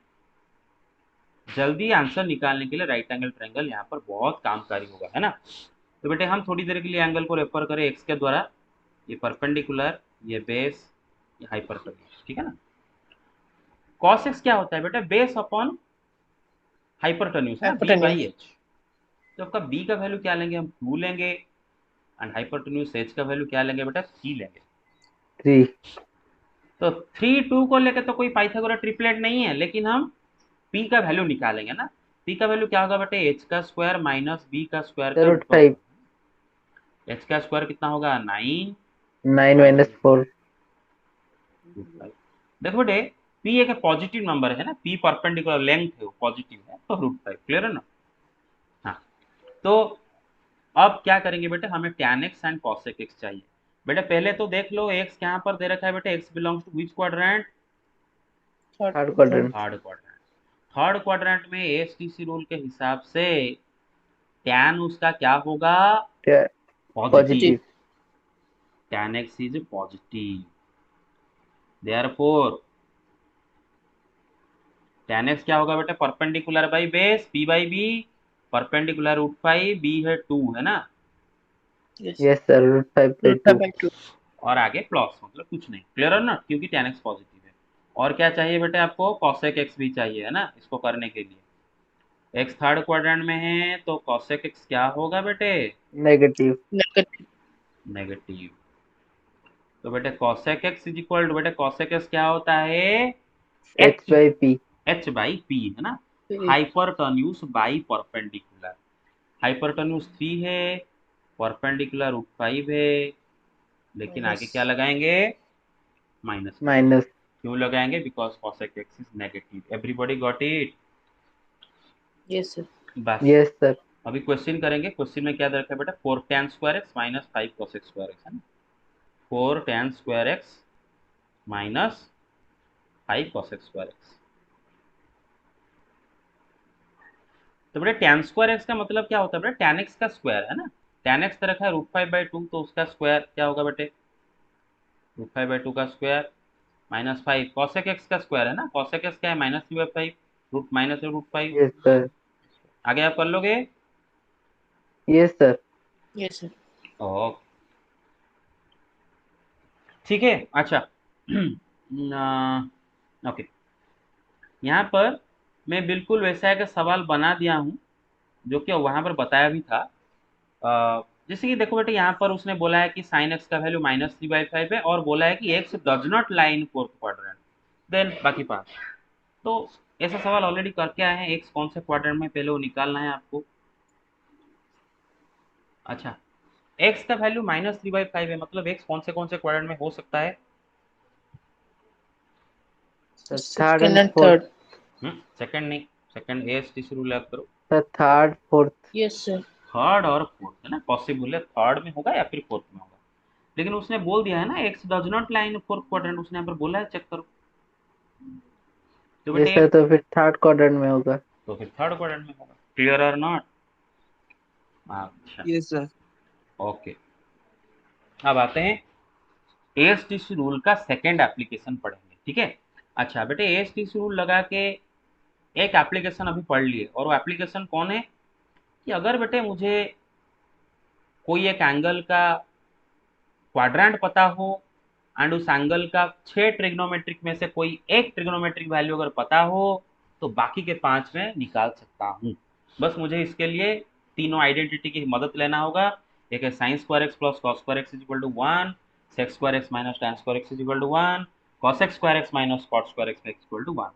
जल्दी आंसर निकालने के लिए राइट एंगल ट्रायंगल यहाँ पर बहुत कामकारी होगा, है ना। तो बेटे हम थोड़ी देर के लिए एंगल को रेफर करें एक्स के द्वारा, ये परपेंडिकुलर, ये बेस, ये हाइपरटेन्यूस, ठीक है ना। cos x क्या होता है बेटा, बेस अपॉन हाइपरटेन्यूस है ना, हाइपोटेन्यूज। b/h। तो आपका b का वैल्यू क्या लेंगे हम, 2 लेंगे, एंड हाइपरटेन्यूस h का वैल्यू क्या लेंगे बेटा, 3 लेंगे। 3। तो 3 2 को लेके तो कोई पाइथागोरस ट्रिपलेट नहीं है, लेकिन हम p का वैल्यू निकालेंगे ना। p का वैल्यू क्या होगा बेटे, h का स्क्वायर माइनस b का स्क्वायर का रूट रूट 5। ओवर। h का स्क्वायर कितना होगा, 9 9 - 4। देखो बेटे, p एक पॉजिटिव नंबर है ना, p परपेंडिकुलर लेंथ है, वो पॉजिटिव है, तो √5। क्लियर है ना। हाँ, तो अब क्या करेंगे बेटे, हमें tan x and cosec x चाहिए। बेटे पहले तो देख लो x यहाँ पर दे रखा है बेटे, x belongs to which quadrant, third quadrant. Third quadrant. Third quadrant में एएसटीसी रूल के हिसाब से tan उसका क्या होगा, positive. Positive. tan x is positive, therefore tan x क्या होगा बेटे, perpendicular by base p by b, perpendicular √5, b है 2 है ना, यस सर, √5/2। और आगे प्लस, मतलब कुछ नहीं, क्लियर है ना, क्योंकि tan x पॉजिटिव है। और क्या चाहिए बेटे आपको, cosec x भी चाहिए है ना इसको करने के लिए। x थर्ड क्वाड्रेंट में है तो cosec x क्या होगा बेटे, नेगेटिव। नेगेटिव। तो बेटे cosec x is equal to, बेटे cosec x क्या होता है, h h/p। h by p है ना, हाइपरटेन्यूस बाई परपेंडिकुलर। हाइपरटेन्यूस 3 है, परपेंडिकुलर √5 है, लेकिन आगे क्या लगाएंगे, माइनस का। माइनस। क्यों लगाएंगे, because cosec x is negative. Everybody got it, yes sir. बस। Yes sir. अभी क्वेश्चन करेंगे, क्वेश्चन में क्या दे रखा है बेटा, 4 tan square x minus 5 cosec square x है ना, 4 tan square x minus 5 cosec square x। तो बेटा tan स्क्वायर x का मतलब क्या होता है बेटा, tan x का स्क्वायर है ना, tan x दे रखा है √5/2, तो उसका स्क्वायर क्या होगा बेटे, √5/2 का स्क्वायर माइनस 5 cosec x का स्क्वायर है ना, cosec x क्या है, -3/5, रूट माइनस √5। Yes sir. आगे आप कर लोगे, यस सर। Yes sir. ओ ठीक है। अच्छा ओके, यहाँ पर मैं बिल्कुल वैसा एक सवाल बना दिया हूँ जो कि वहां पर बताया भी था। जैसे कि देखो बेटे, यहाँ पर उसने बोला है कि साइन एक्स का वैल्यू -3/5 है, और बोला है कि X does not lie in fourth quadrant, then बाकी पार्ट। तो ऐसा सवाल ऑलरेडी करके आए हैं, एक्स कौन से क्वाड्रेंट में, पहले वो निकालना है आपको। अच्छा, एक्स का वैल्यू -3/5 है, मतलब एक्स कौन से क्वाड्रेंट में हो सकता है, sir third second and and fourth. Third. Second नहीं, सेकंड एएसटीसी रूल याद करो, sir third fourth. Yes sir. Third और फोर्थ है ना, पॉसिबल है थर्ड में होगा या फिर फोर्थ में होगा, लेकिन उसने बोल दिया है ना x does not lie in fourth quadrant, उसने यहाँ पर बोला है, चेक करो। तो यस बेटे सर, तो फिर थर्ड क्वाड्रेंट में होगा। तो फिर थर्ड क्वाड्रेंट में होगा, क्लियर और नॉट। अच्छा, यस सर। ओके। अब आते हैं एएसटीसी रूल का सेकंड एप्लीकेशन पढ़ेंगे, ठीक है। अच्छा बेटे, एएसटीसी रूल लगा के एक एप्लीकेशन अभी पढ़ लिए, और वो एप्लीकेशन कौन है, कि अगर बेटे मुझे कोई एक एंगल का क्वाड्रेंट पता हो, एंड उस एंगल का 6 ट्रिग्नोमेट्रिक में से कोई एक ट्रिग्नोमेट्रिक वैल्यू अगर पता हो, तो बाकी के 5 में निकाल सकता हूँ। बस मुझे इसके लिए तीनों आइडेंटिटी की मदद लेना होगा। एक है sine square X plus cos square x is equal to 1, sec square X minus tan square x is equal to 1, cosec square X minus cot square X equal to 1।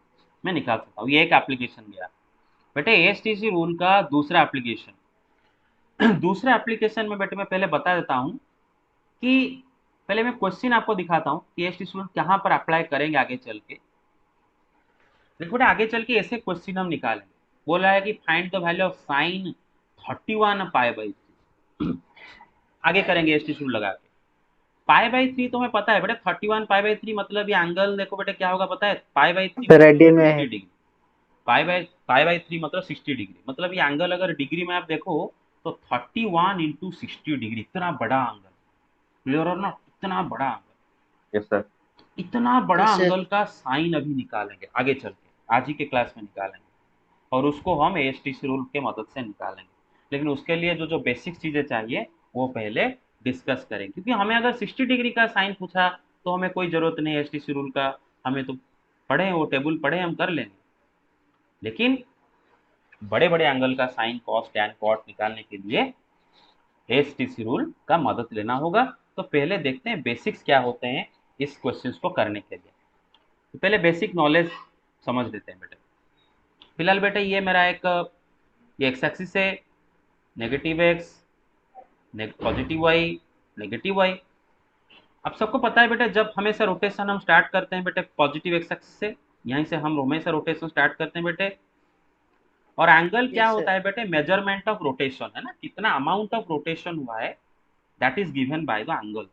मैं निकाल सकता हूँ, ये एक एप्लीकेशन गया। बेटे एएसटीसी रूल का दूसरा एप्लीकेशन दूसरे एप्लीकेशन में बेटे मैं पहले बता देता हूँ कि पहले मैं क्वेश्चन आपको दिखाता हूँ कि एएसटीसी रूल कहाँ पर अप्लाई करेंगे आगे चल के। देखो बेटा, आगे चल के ऐसे क्वेश्चन हम निकालेंगे। बोला है कि find the value of sine 31π/3, आगे करेंगे एएसटीसी रूल लगा के। π/3 तो हमें पता है बेटा, 31π/3 मतलब ये एंगल देखो बेटा क्या होगा पता है, π/3 सर मतलब रेडियन में 60 है। डिग्री। π/3 मतलब 60 डिग्री, मतलब ये एंगल अगर डिग्री में आप देखो तो 31 इंटू 60 डिग्री, इतना बड़ा एंगल, क्लियर और नॉट, इतना बड़ा एंगल। Yes sir. इतना बड़ा यस सर। एंगल का साइन अभी निकालेंगे आगे चल के, आज ही के क्लास में निकालेंगे, और उसको हम एएसटीसी रूल के मदद से निकालेंगे। लेकिन उसके लिए जो जो बेसिक चीजें चाहिए वो पहले डिस्कस करें, क्योंकि हमें अगर 60 डिग्री का साइन पूछा तो हमें कोई जरूरत नहीं एएसटीसी रूल का, हमें तो पढ़े वो टेबल पढ़े हम कर लेंगे। लेकिन बड़े बड़े एंगल का साइन कॉस टैन कॉट निकालने के लिए एएसटीसी रूल का मदद लेना होगा। तो पहले देखते हैं बेसिक्स क्या होते हैं इस क्वेश्चन को करने के लिए। तो पहले बेसिक नॉलेज समझ लेते हैं बेटे। फिलहाल बेटे ये मेरा एक ये एक्स एक्सिस है, negative X, positive Y, negative Y. अब सबको पता है बेटे, जब हमेशा रोटेशन हम स्टार्ट करते हैं बेटे पॉजिटिव एक्स एक्सिस से, यहीं से हम हमेशा रोटेशन स्टार्ट करते हैं बेटे। और एंगल क्या Yes, होता sir. है बेटे, मेजरमेंट ऑफ रोटेशन है ना, कितना अमाउंट ऑफ रोटेशन हुआ है, that is given by the angle.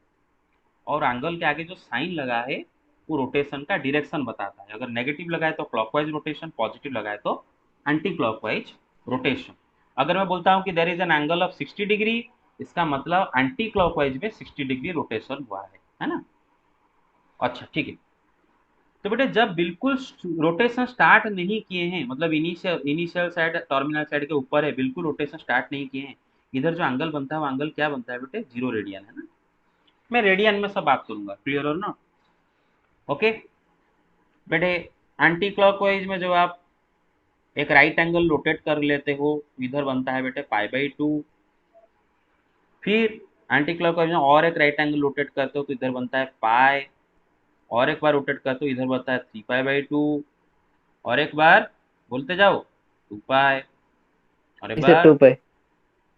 और एंगल के आगे जो साइन लगा है वो रोटेशन का डायरेक्शन बताता है। अगर नेगेटिव लगाए तो क्लॉकवाइज रोटेशन, पॉजिटिव लगाए तो एंटी क्लॉकवाइज रोटेशन। अगर मैं बोलता हूँ कि there is an angle of 60 degree, इसका मतलब एंटी क्लॉकवाइज में 60 डिग्री रोटेशन हुआ है ना। अच्छा ठीक है, तो बेटे जब बिल्कुल रोटेशन स्टार्ट नहीं किए हैं, मतलब इनिशियल साइड टर्मिनल साइड के ऊपर है, बिल्कुल रोटेशन स्टार्ट नहीं किए हैं, इधर जो एंगल बनता है वो एंगल क्या बनता है बेटे, 0 रेडियन है ना। मैं रेडियन में सब बात करूंगा, क्लियर और नॉट। ओके बेटे, एंटी क्लॉकवाइज में जब आप एक राइट एंगल रोटेट कर लेते हो, इधर बनता है बेटे π/2। फिर एंटी क्लॉकवाइज में और एक राइट एंगल रोटेट करते हो तो इधर बनता है पाई, और एक बार रोटेट करते हो इधर बनता है 3π/2, और एक बार बोलते जाओ 2π, और एक Yes, sir. बार 2 pi.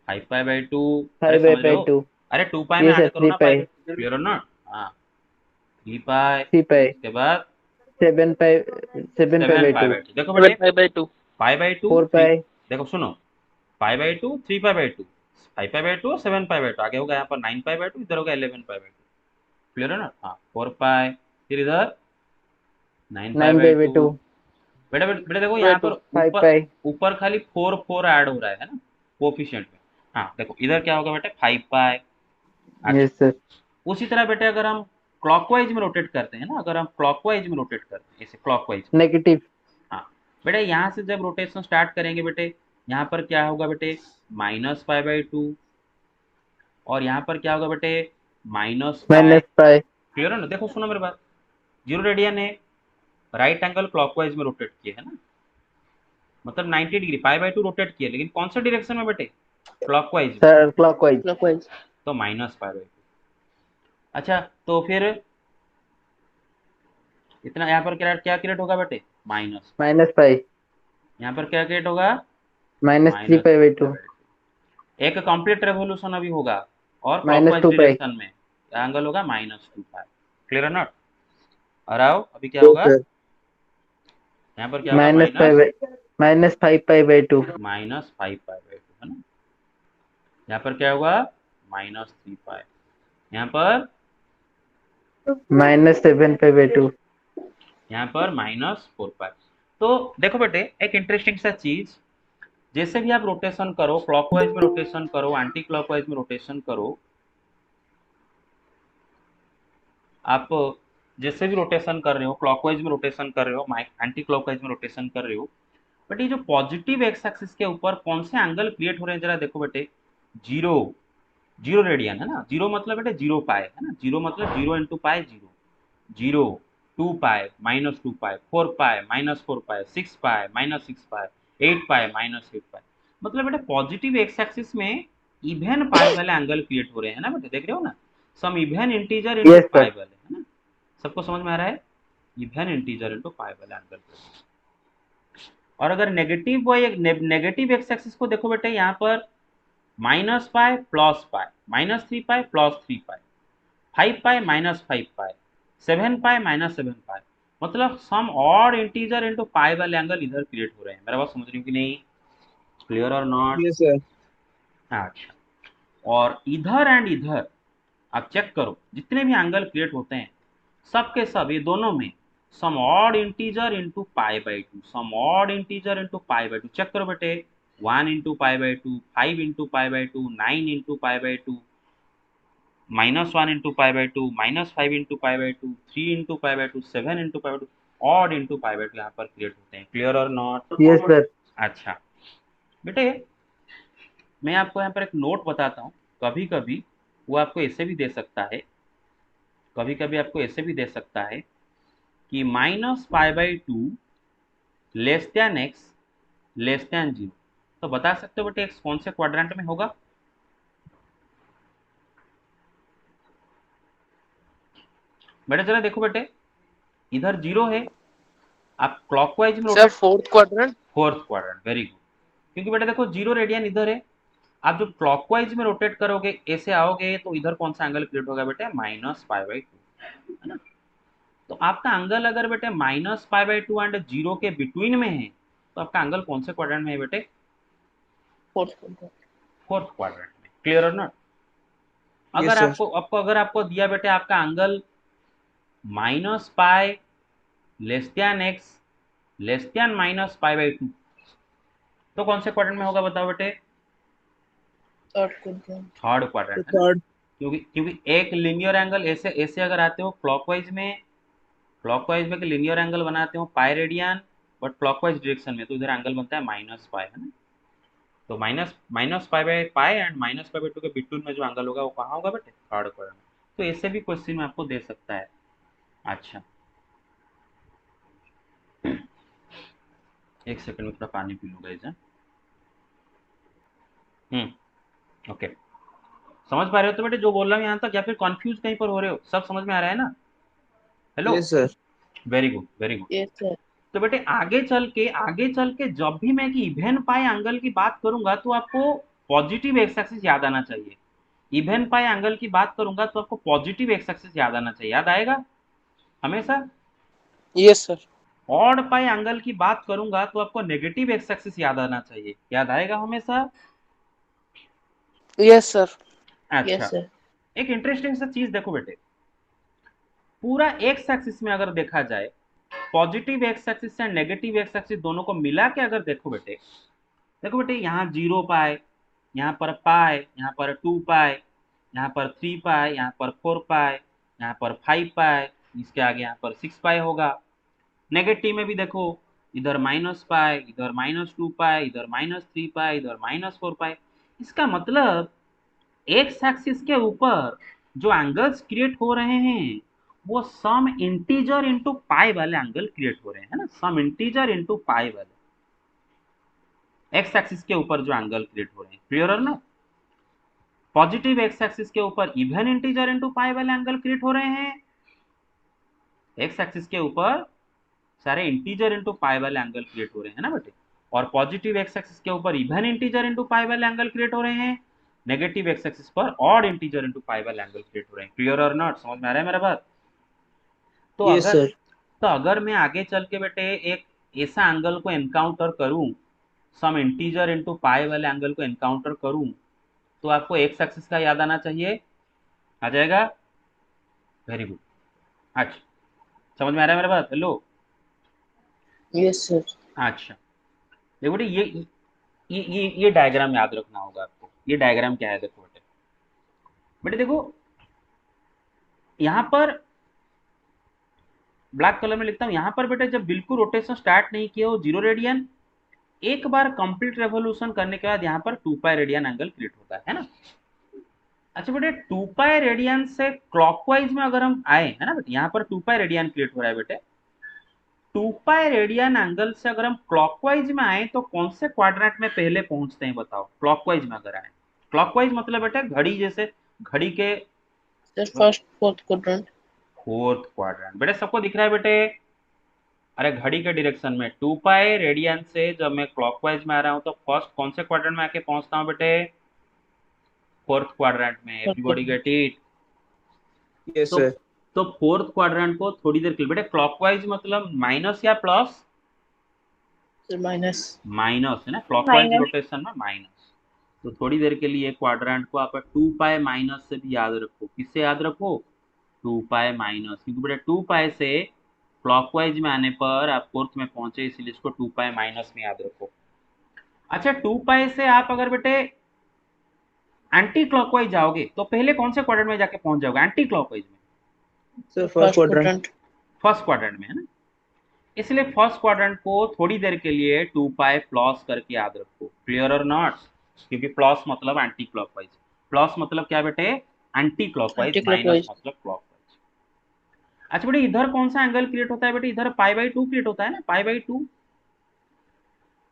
5π/2। अरे 5 by समझ रहे pi हो, 2. अरे 2π में Yes, ऐड sir. करो 3 ना pi. पाई, क्लियर और नॉट। हाँ 3π, 3 pi. उसके बाद 7 pi. 7 pi by 2. 7π/2। देखो 7 बेटे pi by 2. π/2 4 3, pi. देखो सुनो, π/2 3π/2, 5π/2 7π/2, आगे होगा यहाँ पर 9π/2, इधर होगा 11π/2, क्लियर है ना। हाँ 4π, फिर इधर 9 pi by 9π/2। 2. बेटा बेटा बेटा देखो By यहाँ पर 2. 5 ऊपर pi. ऊपर खाली 4 ऐड हो रहा है ना कोफिशिएंट में। हाँ देखो इधर क्या होगा बेटे 5π। अच्छा, Yes, sir. उसी तरह बेटे अगर हम क्लॉकवाइज में रोटेट करते हैं ना, अगर हम क्लॉकवाइज में रोटेट करते हैं जैसे क्लॉकवाइज, Negative. हाँ बेटे यहाँ से जब रोटेशन स्टार्ट करेंगे बेटे, यहाँ पर क्या होगा बेटे -π/2, और यहाँ पर क्या होगा बेटे -π, Minus pi. क्लियर है ना। देखो सुनो मेरी बात, 0 रेडियन है, राइट एंगल क्लॉकवाइज में रोटेट किया है ना, मतलब 90 डिग्री π/2 रोटेट किया, लेकिन कौन से डायरेक्शन में बेटे, क्लॉकवाइज में, Sir, clockwise. Clockwise. तो -π/2। अच्छा तो फिर इतना यहाँ पर क्या क्या क्रिएट होगा बेटे, माइनस, Minus pi. यहाँ पर क्या क्रिएट होगा, Minus 3 pi by 2. एक कंप्लीट रेवोल्यूशन अभी होगा, और Minus क्लॉकवाइज 2 pi. डायरेक्शन में एंगल होगा -2π, क्लियर है नॉट। और आओ अभी क्या Yes, होगा, sir. यहाँ पर क्या होगा Minus pi by. Minus 5 pi by 2. -5π/2 है ना, यहाँ पर क्या होगा -3π, यहाँ पर Minus 7 pi by 2. यहाँ पर -4π। तो देखो बेटे एक इंटरेस्टिंग सा चीज, जैसे भी आप रोटेशन करो, क्लॉकवाइज में रोटेशन करो, एंटी क्लॉकवाइज में रोटेशन करो, आप जैसे भी रोटेशन कर रहे हो, क्लॉकवाइज में रोटेशन कर रहे हो, एंटी क्लॉकवाइज में रोटेशन कर रहे हो, बट ये जो पॉजिटिव एक्स एक्सिस के ऊपर कौन से एंगल क्रिएट हो रहे हैं जरा देखो बेटे, 0 रेडियन है ना, 0 मतलब बेटे 0π है ना, 0 मतलब 0 × π 0, 0 2π -2π 4π -4π 6π -6π 8π -8π, मतलब बेटे पॉजिटिव एक्स एक्सिस में इवन पाई वाले एंगल क्रिएट हो रहे हैं ना बेटे, देख रहे हो ना, some even integer into Yes, sir. Pi वाले है ना, सबको समझ में आ रहा है, इवन इंटीजर इनटू पाई वाले एंगल। और अगर नेगेटिव एक्स एक्सिस को देखो बेटे, यहाँ पर -π +π, -3π +3π, 5π -5π, 7π -7π, मतलब some odd integer into pi वाले एंगल इधर क्रिएट हो रहे हैं। मेरा बात समझ रही हो कि नहीं, क्लियर और नॉट। Yes, sir. अच्छा, और इधर एंड इधर आप चेक करो, जितने भी एंगल क्रिएट होते हैं सबके सब ये दोनों में some odd integer into π/2, some odd integer into π/2, check करो बेटे, 1 × π/2, 5 × π/2, 9 × π/2, -1 × π/2, -5 × π/2, 3 × π/2, 7 × π/2, ऑड इंटू π/2 यहाँ पर क्रिएट होते हैं, क्लियर और नॉट। Yes, sir. अच्छा बेटे, मैं आपको यहाँ पर एक नोट बताता हूँ, कभी कभी वो आपको ऐसे भी दे सकता है, कभी कभी आपको ऐसे भी दे सकता है कि -π/2 less than x less than 0, तो बता सकते हो बेटे x कौन से क्वाड्रेंट में होगा। बेटे जरा देखो बेटे, इधर 0 है, आप क्लॉकवाइज में Sir, rotate, fourth quadrant. Fourth quadrant, very good, क्योंकि बेटे देखो 0 रेडियन इधर है, आप जब क्लॉकवाइज में रोटेट करोगे ऐसे आओगे तो इधर कौन सा एंगल क्रिएट होगा बेटे, -π/2 है ना। तो आपका एंगल अगर बेटे -π/2 एंड 0 के बिटवीन में है तो आपका एंगल कौन से क्वाड्रेंट में है बेटे? Fourth quadrant. फोर्थ क्वाड्रेंट में। क्लियर और नॉट? अगर Yes, sir. आपको दिया बेटे आपका angle minus pi less than X less then minus pi by 2, तो कौन से क्वाड्रेंट में होगा बताओ बेटे? Third quadrant. Third quadrant The है ना, third. क्योंकि एक लीनियर एंगल ऐसे ऐसे अगर आते हो क्लॉकवाइज में लीनियर एंगल बनाते हो pi radian, but clockwise direction में तो इधर एंगल बनता है माइनस पाई, है ना। तो minus pi by pi and minus pi by 2 के बिटवीन में जो एंगल होगा वो कहाँ होगा बेटे? थर्ड क्वाड्रेंट में। तो ऐसे भी क्वेश्चन में आपको दे सकता है। अच्छा, एक सेकंड में थोड़ा पानी पी लूंगा इसे। ओके, समझ पा रहे हो तो बेटे जो बोल रहा हूँ यहाँ तक, या फिर कंफ्यूज कहीं पर हो रहे हो? सब समझ में आ रहा है ना? Hello, Yes, sir. Very good very good. Yes sir. तो बेटे आगे चल के जब भी मैं कि इवन पाई एंगल की बात करूंगा तो आपको पॉजिटिव एक्स एक्सिस याद आना चाहिए। इवन पाई एंगल की बात करूंगा तो आपको पॉजिटिव एक्स एक्सिस याद आना चाहिए, याद आएगा हमेशा। Yes, sir. Odd pi angle की बात करूंगा तो आपको नेगेटिव एक्स एक्सिस याद आना चाहिए, याद आएगा हमेशा। Yes, sir. यस अच्छा, सर। एक इंटरेस्टिंग सा चीज देखो बेटे, पूरा एक्स एक्सिस में अगर देखा जाए, पॉजिटिव एक्स एक्सिस से नेगेटिव एक्स एक्सिस दोनों को मिला के अगर देखो बेटे यहाँ 0 पाई, यहाँ पर पाई, यहाँ पर 2 पाई, यहाँ पर 3 पाई, यहाँ पर 4 पाई, यहाँ पर 5 पाई, इसके आगे यहाँ पर 6 पाई होगा। नेगेटिव में भी देखो, इधर माइनस पाई, इधर -2 पाई, इधर -3 पाई, इधर -4 पाई। इसका मतलब एक्स एक्सिस के ऊपर जो एंगल्स क्रिएट हो रहे हैं वो सम इंटीजर इंटू पाई वाले एंगल क्रिएट हो रहे हैं, है ना, सम इंटीजर इंटू पाई वाले एक्स एक्सिस के ऊपर जो एंगल क्रिएट हो रहे हैं। क्लियर है ना? पॉजिटिव एक्स एक्सिस के ऊपर इवन इंटीजर इंटू पाई वाले एंगल क्रिएट हो रहे हैं, एक्स एक्सिस के ऊपर सारे इंटीजर इंटू पाई वाले एंगल क्रिएट हो रहे हैं ना बेटे। और पॉजिटिव एक्स एक्सिस के ऊपर इवन इंटीजर इंटू पाई वाले एंगल क्रिएट हो रहे हैं, नेगेटिव एक्स एक्सिस पर ऑड इंटीजर इंटू पाई वाले एंगल क्रिएट हो रहे हैं। क्लियर और नॉट? समझ में आ रहा है मेरा बात? तो Yes, अगर sir. तो अगर मैं आगे चल के बेटे एक ऐसा एंगल को एनकाउंटर करूं, सम इंटीजर इंटू पाई वाले एंगल को एनकाउंटर करूं, तो आपको एक्स एक्सिस का याद आना चाहिए, आ जाएगा? Very good. अच्छा, समझ में आ रहा है मेरा बात? हेलो। Yes sir. अच्छा, देखो बेटे ये डायग्राम याद रखना होगा आपको। ये डायग्राम क्या है देखो बेटे, बेटे देखो यहाँ पर ब्लैक कलर में लिखता हूँ, यहाँ पर बेटे जब बिल्कुल रोटेशन स्टार्ट नहीं किया हो 0 रेडियन, एक बार कंप्लीट रेवोल्यूशन करने के बाद यहाँ पर 2 पाई रेडियन एंगल क्रिएट होता है ना। अच्छा बेटे 2 पाई रेडियन से क्लॉकवाइज में अगर हम आए, है ना बेटे, यहाँ पर 2 पाई रेडियन क्रिएट हो रहा है बेटे। 2 पाई रेडियन एंगल से अगर हम क्लॉकवाइज में आए तो कौन से क्वाड्रेंट में पहले पहुंचते हैं बताओ? क्लॉकवाइज में अगर आए, क्लॉकवाइज मतलब बेटे घड़ी जैसे, घड़ी के sir first fourth quadrant. Fourth quadrant. बेटे सबको दिख रहा है बेटे? अरे घड़ी के डायरेक्शन में 2 पाई रेडियन से जब मैं क्लॉकवाइज में आ रहा हूँ तो फर्स्ट कौन से क्वाड्रेंट में आके पहुंचता हूँ बेटे? फोर्थ क्वाड्रेंट में। Everybody get it? Yes, तो sir. तो फोर्थ क्वाड्रेंट को थोड़ी देर के लिए बेटे, क्लॉकवाइज मतलब माइनस या प्लस? Sir minus. माइनस है ना, क्लॉकवाइज रोटेशन में माइनस। तो थोड़ी देर के लिए क्वाड्रेंट को आप 2 पाई माइनस से भी याद रखो। किससे याद रखो? 2 पाई माइनस, क्योंकि बेटे 2 पाई से क्लॉकवाइज में आने पर आप फोर्थ में पहुंचे, इसलिए इसको 2 पाई माइनस में याद रखो। अच्छा 2 पाई से आप अगर बेटे एंटी क्लॉकवाइज जाओगे तो पहले कौन से क्वाड्रेंट में जाके पहुंच जाओगे एंटी क्लॉकवाइज में? Sir, first first quadrant. Quadrant. First quadrant में, है ना। इसलिए फर्स्ट क्वाड्रेंट को थोड़ी देर के लिए 2 पाई प्लस करके याद रखो। क्लियर और नॉट? क्योंकि प्लस मतलब एंटी क्लॉकवाइज, प्लस मतलब क्या बेटे? Anti clockwise, anti minus clockwise. मतलब क्लॉकवाइज। अच्छा बेटे इधर कौन सा एंगल क्रिएट होता है बेटे? इधर पाई बाई 2 क्रिएट होता है ना, पाई बाई 2।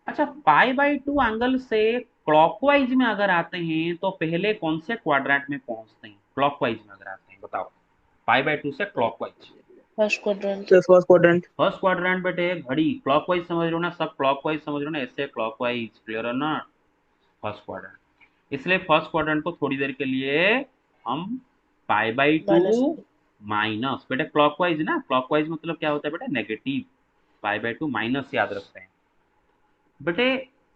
अच्छा पाई बाई 2 एंगल से क्लॉकवाइज में अगर आते हैं तो पहले कौन से क्वाड्रेंट में पहुंचते हैं? क्लॉकवाइज में अगर आते हैं बताओ, पाई बाई 2 से clockwise. First quadrant. Sir, first quadrant. First quadrant बेटे घड़ी क्लॉकवाइज समझ रहे हो ना, सब क्लॉकवाइज समझ रहे हो ना, ऐसे क्लॉकवाइज। क्लियर है ना? First quadrant. इसलिए फर्स्ट क्वाड्रेंट को थोड़ी देर के लिए हम पाई बाई 2 माइनस। माइनस, बेटे क्लॉकवाइज ना, क्लॉकवाइज मतलब क्या होता है बेटा? नेगेटिव। पाई बाई 2 माइनस याद रखते हैं। बेटे